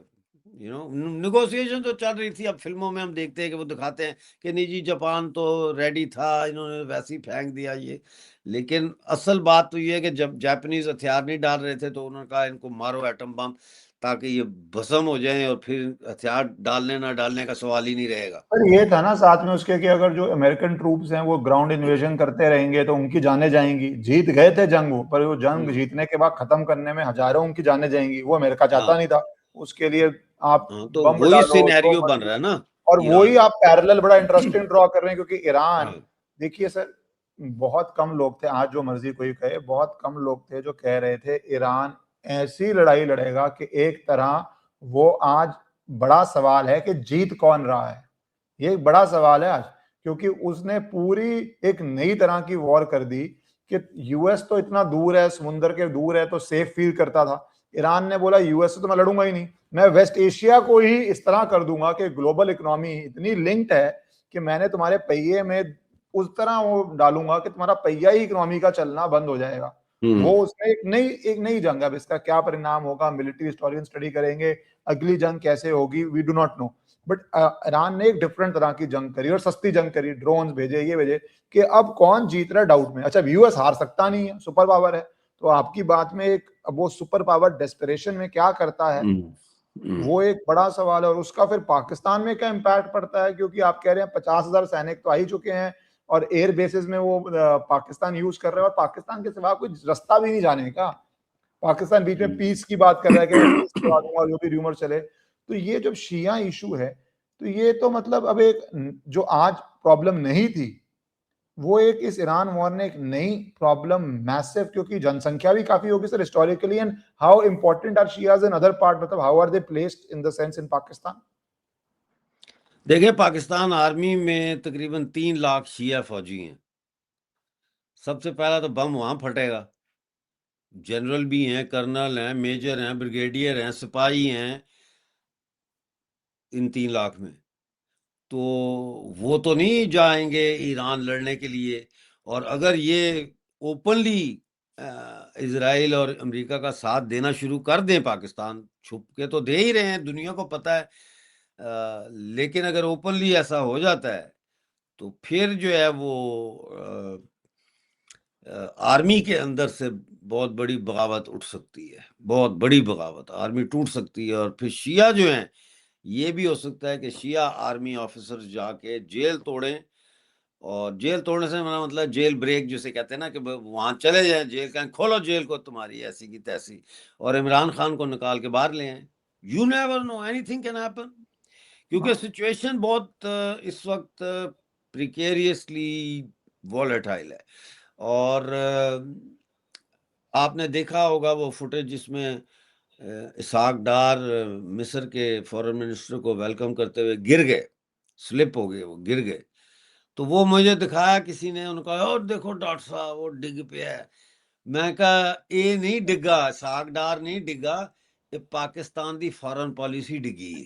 नेगोशिएशन तो चल रही थी। अब फिल्मों में हम देखते हैं कि वो दिखाते हैं कि नहीं जी जापान तो रेडी था, इन्होंने वैसे ही फेंक दिया ये। लेकिन असल बात तो ये है कि जब जापानीज हथियार नहीं डाल रहे थे तो उन्होंने कहा इनको मारो एटम बम ताकि ये भस्म हो जाएं और फिर हथियार डालने ना डालने का सवाल ही नहीं रहेगा। पर ये था ना साथ में उसके कि अगर जो अमेरिकन ट्रूप्स हैं वो ग्राउंड इन्वेजन करते रहेंगे तो उनकी जानें जाएंगी। जीत गए थे जंग वो, पर वो जंग हम्म, जीतने के बाद खत्म करने में हजारों उनकी जानें जाएंगी, वो अमेरिका चाहता हाँ नहीं था। उसके लिए आप हाँ, तो बम वही डालो जो सिनेरियो बन मर्जी, रहा है ना और ईरान वही का। आप पैरेलल बड़ा इंटरेस्टिंग ड्रॉ कर रहे हैं क्योंकि ईरान, हाँ। देखिए सर, बहुत कम लोग थे, आज जो मर्जी कोई कहे, बहुत कम लोग थे जो कह रहे थे ईरान ऐसी लड़ाई लड़ेगा कि एक तरह वो आज बड़ा सवाल है कि जीत कौन रहा है। ये एक बड़ा सवाल है आज, क्योंकि उसने पूरी एक नई तरह की वॉर कर दी कि यूएस तो इतना दूर है, समुद्र के दूर है, तो सेफ फील करता था। ईरान ने बोला यूएस से तो मैं लड़ूंगा ही नहीं, मैं वेस्ट एशिया को ही इस तरह कर दूंगा कि ग्लोबल इकोनॉमी इतनी लिंक्ड है कि मैंने तुम्हारे पहिए में उस तरह वो डालूंगा कि तुम्हारा पहिया ही इकोनॉमी का चलना बंद हो जाएगा। वो हम्म उसने एक नई जंग, अब इसका क्या परिणाम होगा मिलिट्री हिस्टोरियन स्टडी करेंगे, अगली जंग कैसे होगी we do not know. But Iran ने एक डिफरेंट तरह की जंग करी और सस्ती जंग करी, ड्रोन भेजे, ये भेजे, कि अब कौन जीत रहा है डाउट में। अच्छा, यूएस हार सकता नहीं है, सुपर पावर है, तो आपकी बात में एक, अब वो सुपर पावर डेस्परेशन में क्या करता है हम्म हम्म। वो एक बड़ा सवाल है। और उसका फिर पाकिस्तान में क्या इम्पैक्ट पड़ता है, क्योंकि आप कह रहे हैं 50,000 सैनिक तो आ ही चुके हैं और एयर बेसिस में वो पाकिस्तान यूज कर रहे हैं, और पाकिस्तान के सिवा कोई रास्ता भी नहीं जाने का। पाकिस्तान बीच में पीस की बात कर रहा है कि मैं पीस करवा दूंगा, जो भी रूमर चले। तो ये जब शिया इशू है, तो ये तो मतलब अब एक जो आज प्रॉब्लम नहीं थी, वो एक इस ईरान वॉर ने एक नई प्रॉब्लम मैसिव, क्योंकि जनसंख्या भी काफी होगी sir historically, and how important are Shias in other part, मतलब how are they placed in the sense in Pakistan. देखिए पाकिस्तान आर्मी में तकरीबन 3 लाख शिया फौजी हैं। सबसे पहला तो बम वहां फटेगा। जनरल भी हैं, कर्नल हैं, मेजर हैं, ब्रिगेडियर हैं, सिपाही हैं इन 3 लाख में। तो वो तो नहीं जाएंगे ईरान लड़ने के लिए। और अगर ये ओपनली इसराइल और अमेरिका का साथ देना शुरू कर दें, पाकिस्तान छुप के तो दे ही रहे हैं, दुनिया को पता है। लेकिन अगर ओपनली ऐसा हो जाता है तो फिर जो है वो आर्मी के अंदर से बहुत बड़ी बगावत उठ सकती है, बहुत बड़ी बगावत, आर्मी टूट सकती है। और फिर शिया जो हैं, ये भी हो सकता है कि शिया आर्मी ऑफिसर्स जाके जेल तोड़ें। और जेल तोड़ने से मेरा मतलब जेल ब्रेक जिसे कहते हैं ना, कि वहां चले जाएं, जेल कहें खोलो जेल को तुम्हारी ऐसी की तैसी, और इमरान खान को निकाल के बाहर ले आए। You never know, anything can happen. क्योंकि सिचुएशन बहुत इस वक्त प्रिकेरियसली वॉलेटाइल है। और आपने देखा होगा वो फुटेज जिसमें इसहाक डार मिस्र के फॉरेन मिनिस्टर को वेलकम करते हुए गिर गए, स्लिप हो गए, वो गिर गए। तो वो मुझे दिखाया किसी ने, उन्होंने कहा और देखो डॉक्टर साहब वो डिग पे है। मैं कहा ये नहीं डिगा, इसहाक डार नहीं डिगा, ये पाकिस्तान की फॉरेन पॉलिसी डिगी है।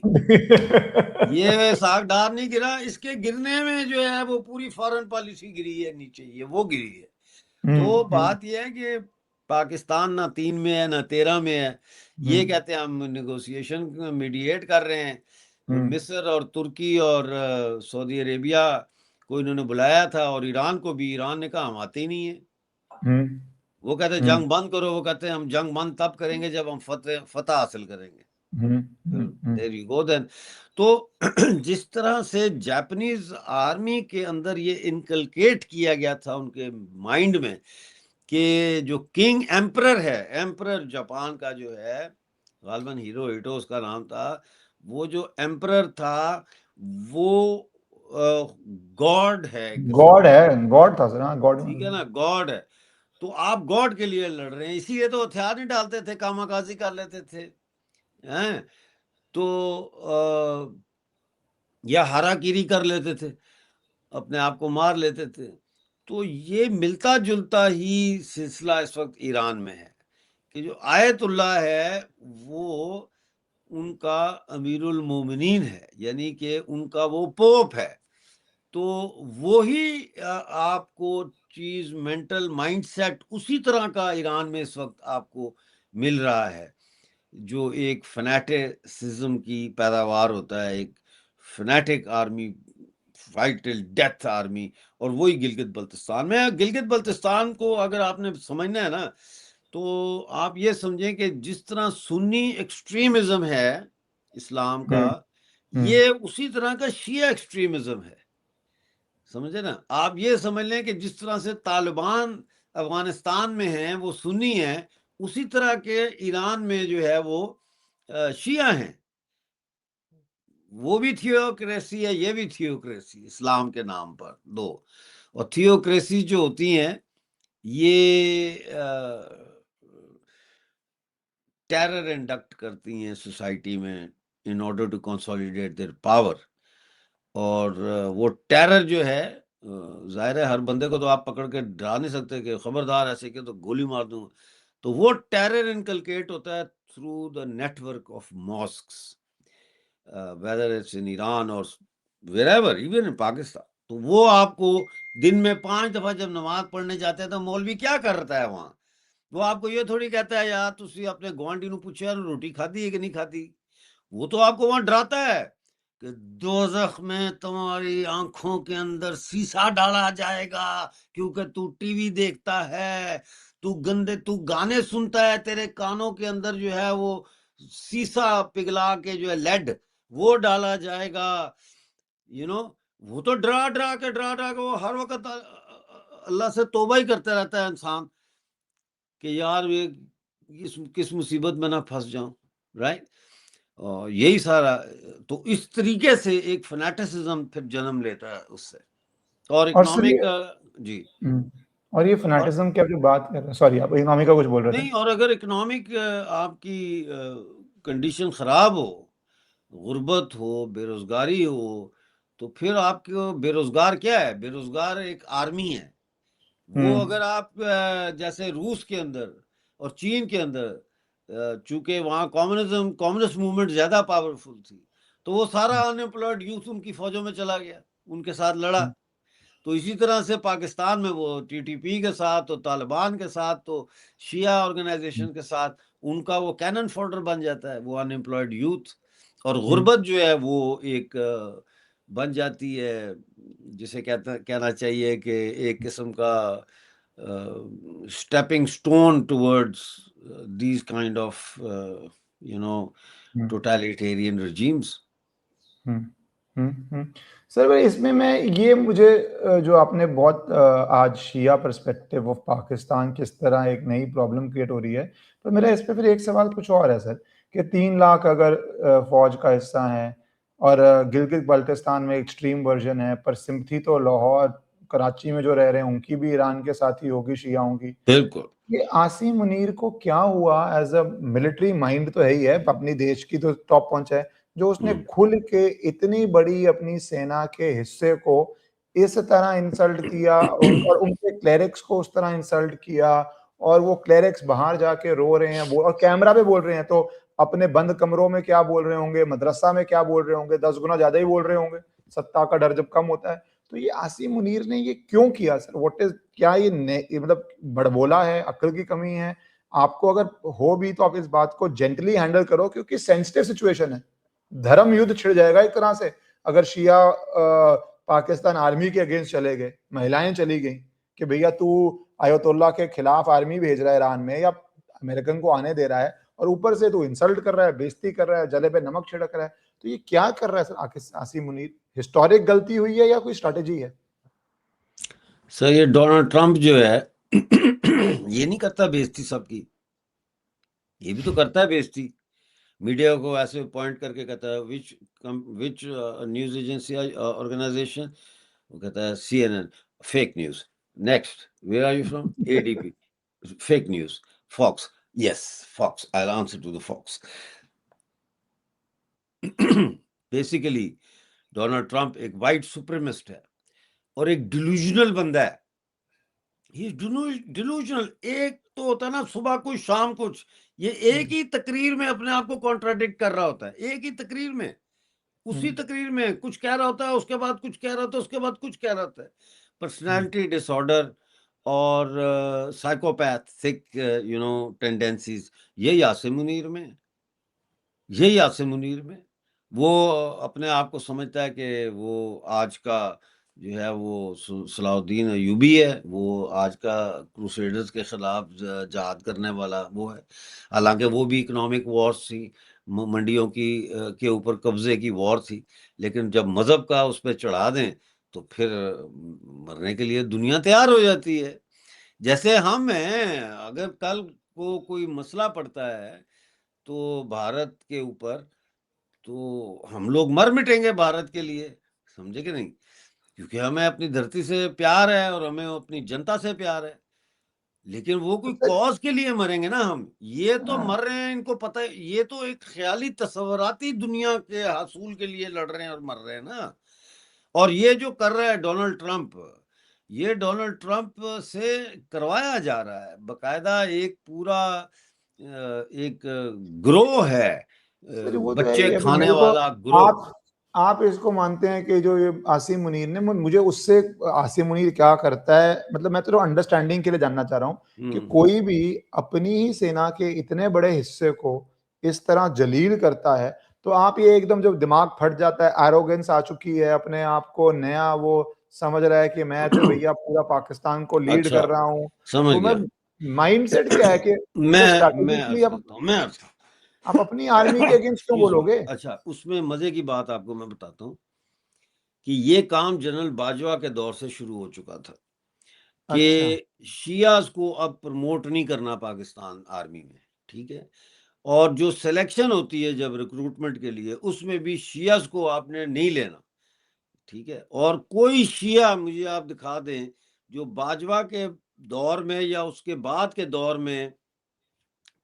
ये साग डार नहीं गिरा, इसके गिरने में जो है वो पूरी फॉरेन पॉलिसी गिरी है नीचे, ये वो गिरी है। तो बात ये है कि पाकिस्तान ना 3 में है ना 13 में है। ये कहते हैं हम नेगोशिएशन मीडिएट कर रहे हैं। मिस्र और तुर्की और सऊदी अरेबिया को इन्होंने बुलाया था, और ईरान को भी। ईरान ने कहा हम आते ही नहीं है। वो कहते हैं जंग बंद करो, वो कहते हैं हम जंग बंद तब करेंगे जब हम फतह हासिल करेंगे। There you go then. तो जिस तरह से जापानीज आर्मी के अंदर ये इनकलकेट किया गया था उनके माइंड में कि जो किंग एम्परर है, एम्परर जापान का जो है, गालबन हिरोहितो उसका नाम था, वो जो एम्परर था वो गॉड है एक किस्म गॉड का, है, गॉड था सर, हाँ गॉड। ठीक है ना, गॉड है। तो आप गॉड के लिए लड़ रहे हैं, इसीलिए तो हथियार नहीं डालते थे, कामाकाजी कर लेते थे, हैं? तो या हाराकीरी कर लेते थे, अपने आप को मार लेते थे। तो ये मिलता जुलता ही सिलसिला इस वक्त ईरान में है कि जो आयतुल्लाह है वो उनका अमीरुल मोमिनीन है, यानी कि उनका वो पोप है। तो वो ही आपको चीज, मेंटल माइंडसेट उसी तरह का ईरान में इस वक्त आपको मिल रहा है, जो एक फैनेटिसिज्म की पैदावार होता है, एक fanatic army, fight till death army. और वही गिलगित बल्तिस्तान में, गिलगित बल्तिस्तान को अगर आपने समझना है ना, तो आप ये समझें कि जिस तरह सुन्नी एक्सट्रीमिज्म है इस्लाम का, ये उसी तरह का शिया एक्सट्रीमिज्म है, समझे ना। आप ये समझ लें कि जिस तरह से तालिबान अफगानिस्तान में हैं वो सुन्नी हैं, उसी तरह के ईरान में जो है वो शिया हैं। वो भी थियोक्रेसी है, ये भी थियोक्रेसी, इस्लाम के नाम पर दो। और थियोक्रेसी जो होती हैं ये टेरर इंडक्ट करती हैं सोसाइटी में in order to consolidate their power. और वो टेरर जो है, जाहिर है हर बंदे को तो आप पकड़ के डरा नहीं सकते कि खबरदार ऐसे किया तो गोली मार दूंगा। तो वो टेरर इनकलकेट होता है through the network of mosques, whether it's in Iran और वेरेवर, इवन इन पाकिस्तान। तो वो आपको दिन में 5 दफा जब नमाज पढ़ने जाते हैं तो मौलवी क्या करता है वहां, वो आपको ये थोड़ी कहता है यार तुसी अपने गुआंढी ਨੂੰ पूछो रोटी खाधी है कि नहीं खाधी। वो तो आपको वहां डराता है कि दोजख में तुम्हारी आंखों के अंदर शीशा डाला जाएगा क्योंकि तू टीवी देखता है, तू गाने सुनता है, तेरे कानों के अंदर जो है वो शीशा पिघला के जो है लेड वो डाला जाएगा, यू नो। वो तो डरा डरा के वो हर वक्त अल्लाह से तौबा ही करते रहता है इंसान कि यार ये किस मुसीबत में ना फंस जाऊं, राइट। और यही सारा, तो इस तरीके से एक फैनेटिसिज्म फिर जन्म लेता है उससे। और और सर इकोनॉमिक, ये जी, और ये और फनाटिज्म की आप जो बात कर रहे हैं, सॉरी आप इकोनॉमी का कुछ बोल रहे थे। नहीं, और अगर इकोनॉमिक आपकी कंडीशन खराब हो, गुर्बत हो, बेरोजगारी हो, तो फिर आपको बेरोजगार क्या है, बेरोजगार एक आर्मी है। वो अगर आप जैसे रूस के अंदर और चीन के अंदर, चूंकि वहाँ कम्युनिस्ट मूवमेंट ज्यादा पावरफुल थी, तो वो सारा अनएम्प्लॉयड यूथ उनकी फौजों में चला गया, उनके साथ लड़ा। तो इसी तरह से पाकिस्तान में वो टीटीपी के साथ, तो तालिबान के साथ, तो शिया ऑर्गेनाइजेशन के साथ उनका वो कैनन फोल्डर बन जाता है, वो अनएम्प्लॉयड यूथ। और गुर्बत जो है वो एक बन जाती है, जिसे कहना चाहिए कि एक किस्म का stepping stone towards these kind of you know totalitarian regimes। Sir भाई इसमें मैं ये मुझे जो आपने बहुत आज शिया पर्सपेक्टिव ऑफ पाकिस्तान किस तरह एक नई प्रॉब्लम क्रिएट हो रही है, तो मेरा इस पे फिर एक सवाल कुछ और है सर कि 3 लाख अगर फौज का हिस्सा है और गिलगित बल्टिस्तान में एक्सट्रीम वर्जन है, पर सिंपथी तो लाहौर कराची में जो रह रहे हैं उनकी भी ईरान के साथ ही होगी, शियाओं की। बिल्कुल। ये आसिम मुनीर को क्या हुआ, एज अ मिलिट्री माइंड तो है ही है, अपनी देश की तो टॉप पहुंच है, जो उसने खुल के इतनी बड़ी अपनी सेना के हिस्से को इस तरह इंसल्ट किया और उनके क्लेरिक्स को उस तरह इंसल्ट किया, और वो क्लेरिक्स बाहर जाके रो रहे हैं वो और कैमरा पे बोल रहे हैं, तो अपने बंद कमरों में क्या बोल रहे होंगे, मदरसा में क्या बोल रहे होंगे, 10 गुना ज्यादा ही बोल रहे होंगे। सत्ता का डर जब कम होता है तो ये आसिम मुनीर ने ये क्यों किया सर? व्हाट इज, क्या ये मतलब बड़बोला है, अक्ल की कमी है? आपको अगर हो भी तो आप इस बात को जेंटली हैंडल करो, क्योंकि सेंसिटिव सिचुएशन है, धर्म युद्ध छिड़ जाएगा एक तरह से अगर शिया पाकिस्तान आर्मी के अगेंस्ट चले गए, महिलाएं चली गई कि भैया तू अयतुल्ला के खिलाफ आर्मी भेज रहा है ईरान में या अमेरिकन को आने दे रहा है, और ऊपर से तो इंसल्ट कर रहा है, बेइज्जती कर रहा है, जले पे नमक छिड़क रहा है। तो ये क्या कर रहा है सर आसिम मुनीर? हिस्टोरिक गलती हुई है या कोई स्ट्रैटेजी है? सर ये डोनाल्ड ट्रंप जो है ये नहीं करता बेइज्जती सबकी, ये भी तो करता है बेइज्जती। मीडिया को ऐसे पॉइंट करके कहता है विच न्यूज एजेंसी ऑर्गेनाइजेशन, वो कहता है CNN, fake news. Next, where are you from? ADP, fake news. Fox, yes Fox, I will answer to the Fox. Basically Donald Trump एक वाइट सुप्रीमिस्ट है और एक डिल्यूजनल बंदा है। डिल्यूजनल, एक तो होता है ना सुबह कुछ शाम कुछ, ये एक ही तकरीर में अपने आप को कॉन्ट्राडिक्ट कर रहा होता है, एक ही तकरीर में, उसी तकरीर में कुछ कह रहा होता है, उसके बाद कुछ कह रहा होता है, उसके बाद कुछ कह रहा होता है। पर्सनालिटी डिसऑर्डर और साइकोपैथिक टेंडेंसीज, यही आसिम मुनीर में है, यही आसिम मुनीर में। वो अपने आप को समझता है कि वो आज का जो है वो सलाउद्दीन अयूबी है, वो आज का क्रूसेडर्स के खिलाफ जहाद करने वाला वो है। हालांकि वो भी इकोनॉमिक वॉर्स थी, मंडियों की के ऊपर कब्जे की वॉर थी, लेकिन जब मजहब का उस पर चढ़ा दें तो फिर मरने के लिए दुनिया तैयार हो जाती है। जैसे हम हैं, अगर कल को कोई मसला पड़ता है तो भारत के ऊपर, तो हम लोग मर मिटेंगे भारत के लिए, समझे कि नहीं? क्योंकि हमें अपनी धरती से प्यार है और हमें अपनी जनता से प्यार है। लेकिन वो कोई कॉज के लिए मरेंगे ना हम, ये तो मर रहे हैं, इनको पता है, ये तो एक ख्याली तस्वराती दुनिया के हासूल के लिए लड़ रहे हैं और मर रहे हैं ना। और ये जो कर रहा है डोनाल्ड ट्रंप, ये डोनाल्ड ट्रंप से करवाया जा रहा है, बकायदा एक पूरा एक ग्रोह है, सर वो तो है बच्चे ही। अभी खाने मेरे को, वाला ग्रोह। आप इसको मानते हैं कि जो ये आसिम मुनीर ने, मुझे उससे आसिम मुनीर क्या करता है, मतलब मैं तो अंडरस्टैंडिंग के लिए जानना चाह रहा हूँ कि कोई भी अपनी ही सेना के इतने बड़े हिस्से को इस तरह जलील करता है, तो आप ये एकदम जब दिमाग फट जाता है, एरोगेंस आ चुकी है, अपने आप को नया वो समझ रहा है कि मैं तो भैया पूरा पाकिस्तान को लीड अच्छा, कर रहा हूँ, समझ तो मैं गया। माइंडसेट क्या है कि मैं स्ट्रैटेजिकली अर्ज करता हूँ, आप अपनी आर्मी के अगेंस्ट क्यों बोलोगे? अच्छा, उसमें मजे की बात आपको मैं बताता हूँ कि ये काम जनरल बाजवा के दौर से शुरू हो चुका था अच्छा। कि शियाज को अब प्रमोट नहीं करना पाकिस्तान आर्मी में, ठीक है? और जो सिलेक्शन होती है जब रिक्रूटमेंट के लिए, उसमें भी शियाज को आपने नहीं लेना, ठीक है? और कोई शिया मुझे आप दिखा दें जो बाजवा के दौर में या उसके बाद के दौर में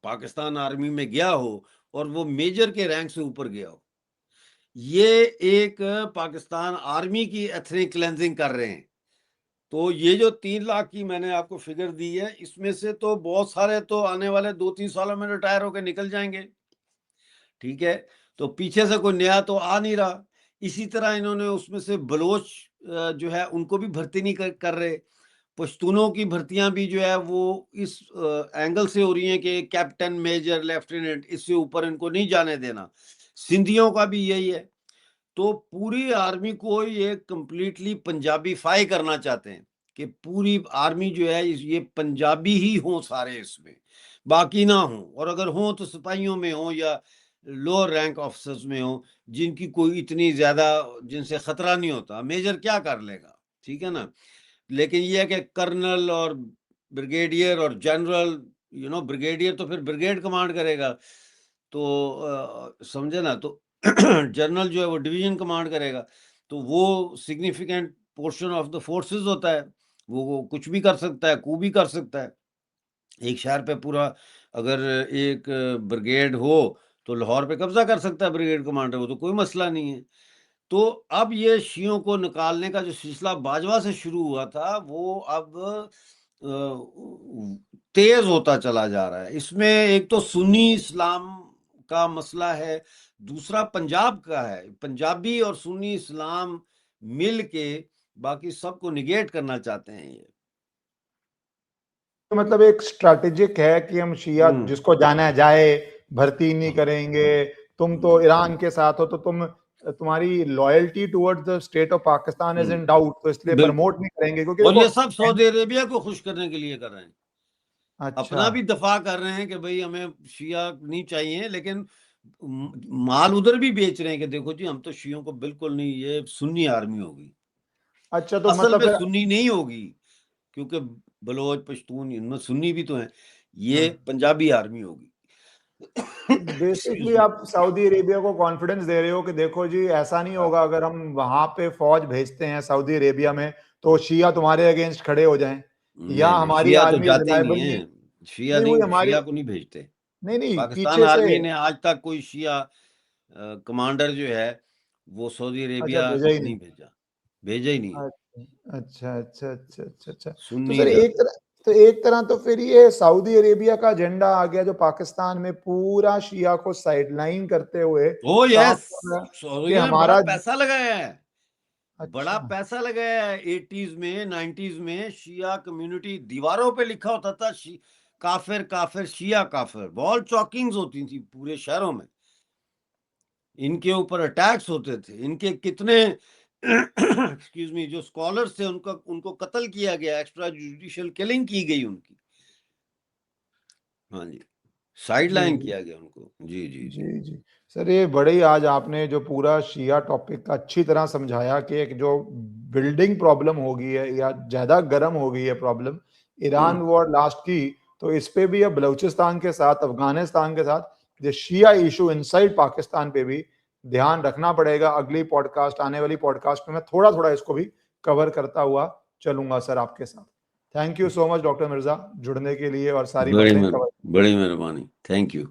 पाकिस्तान आर्मी में गया हो और वो मेजर के रैंक से ऊपर गया हो। ये एक पाकिस्तान आर्मी की एथनिक क्लेंजिंग कर रहे हैं। तो ये जो 3 लाख की मैंने आपको फिगर दी है, इसमें से तो बहुत सारे तो आने वाले 2-3 सालों में रिटायर होकर निकल जाएंगे, ठीक है? तो पीछे से कोई नया तो आ नहीं रहा। इसी तरह इन्होंने उसमें से बलोच जो है उनको भी भर्ती नहीं कर रहे। पश्तूनों की भर्तियां भी जो है वो इस एंगल से हो रही हैं कि कैप्टन, मेजर, लेफ्टिनेंट, इससे ऊपर इनको नहीं जाने देना। सिंधियों का भी यही है। तो पूरी आर्मी को ये कंप्लीटली पंजाबीफाई करना चाहते हैं कि पूरी आर्मी जो है ये पंजाबी ही हो सारे इसमें, बाकी ना हो। और अगर हो तो सिपाहियों में हो या लोअर रैंक ऑफिसर्स में हो, जिनकी कोई इतनी ज्यादा, जिनसे खतरा नहीं होता। मेजर क्या कर लेगा, ठीक है ना? लेकिन ये है कि कर्नल और ब्रिगेडियर और जनरल, ब्रिगेडियर तो फिर ब्रिगेड कमांड करेगा, तो समझे ना? तो जनरल जो है वो डिवीजन कमांड करेगा, तो वो significant portion of the forces होता है, वो कुछ भी कर सकता है, कू भी कर सकता है। एक शहर पे पूरा अगर एक ब्रिगेड हो तो लाहौर पे कब्जा कर सकता है ब्रिगेड कमांडर, वो तो कोई मसला नहीं है। तो अब ये शियों को निकालने का जो सिलसिला बाजवा से शुरू हुआ था, वो अब तेज होता चला जा रहा है। इसमें एक तो सुन्नी इस्लाम का मसला है, दूसरा पंजाब का है। पंजाबी और सुन्नी इस्लाम मिल के बाकी सबको निगेट करना चाहते हैं ये। तो मतलब एक स्ट्रैटेजिक है कि हम शिया जिसको जाना है जाए, भर्ती नहीं करेंगे। तुम तो ईरान के साथ हो, तो तुम्हारी loyalty towards the state of Pakistan is in doubt, तो इसलिए प्रमोट नहीं करेंगे, क्योंकि और देखो ये सब सऊदी अरेबिया को खुश करने के लिए कर रहे हैं। अच्छा अपना भी दफा कर रहे हैं कि भाई हमें शिया नहीं चाहिए, लेकिन माल उधर भी बेच रहे हैं कि देखो जी हम तो शियों को बिल्कुल नहीं, ये सुन्नी आर्मी होगी। अच्छा, तो असल मतलब में फिर सुन्नी नहीं होगी, क्योंकि बलोच पश्तून इनमें सुन्नी भी तो हैं, ये पंजाबी आर्मी होगी। बेसिकली आप सऊदी अरेबिया को कॉन्फिडेंस दे रहे हो कि देखो जी ऐसा नहीं होगा अगर हम वहां पे फौज भेजते हैं सऊदी अरेबिया में तो शिया तुम्हारे अगेंस्ट खड़े हो जाएं, या नहीं नहीं, हमारी शिया तो आर्मी जाते ही रिलायबल नहीं नहीं। है, शिया नहीं, वही नहीं, हमारी, शिया को नहीं भेजते। नहीं नहीं, पाकिस्तान पीछे से। आर्मी ने आज तक कोई शिया कमांडर जो है वो सऊदी अच्छा, अरेबिया भेजा ही नहीं। नहीं भेजा, भेजा ही नहीं है, अच्छा अच्छा अच्छा अच्छा अच्छा। तो सुन्नी सर इधर। एक तरह तो फिर ये सऊदी अरेबिया का एजेंडा आ गया जो पाकिस्तान में पूरा शिया को साइडलाइन करते हुए ओ साफ यस, कर रहा है कि सऊदी ने बड़ा हमारा। पैसा लगाया है, बड़ा अच्छा पैसा लगाया है। 80s में 90s में शिया कम्युनिटी, दीवारों पे लिखा होता था काफिर काफिर शिया काफिर, वॉल चॉकिंग्स होती थी पूरे शहरों में, इनके ऊपर अटैक्स होते थे, इनके कितने एक्सक्यूज मी जो स्कॉलर्स थे उनका उनको कत्ल किया गया, एक्स्ट्रा जुडिशियल किलिंग की गई उनकी। हाँ जी, साइड जी लाइन जी किया गया उनको। जी जी जी। जी जी। सर ये बड़े ही आज आपने जो पूरा शिया टॉपिक का अच्छी तरह समझाया कि एक जो बिल्डिंग प्रॉब्लम हो गई है या ज्यादा गर्म हो गई है प्रॉब्लम ईरान वॉर लास्ट की, तो इस पे भी अब बलूचिस्तान के साथ अफगानिस्तान के साथ जो शिया इशू इनसाइड पाकिस्तान पे भी ध्यान रखना पड़ेगा। अगली पॉडकास्ट, आने वाली पॉडकास्ट में मैं थोड़ा थोड़ा इसको भी कवर करता हुआ चलूंगा सर आपके साथ। Thank you so much doctor Mirza जुड़ने के लिए और सारी बड़ी बातें कवर। बड़ी मेहरबानी, थैंक यू।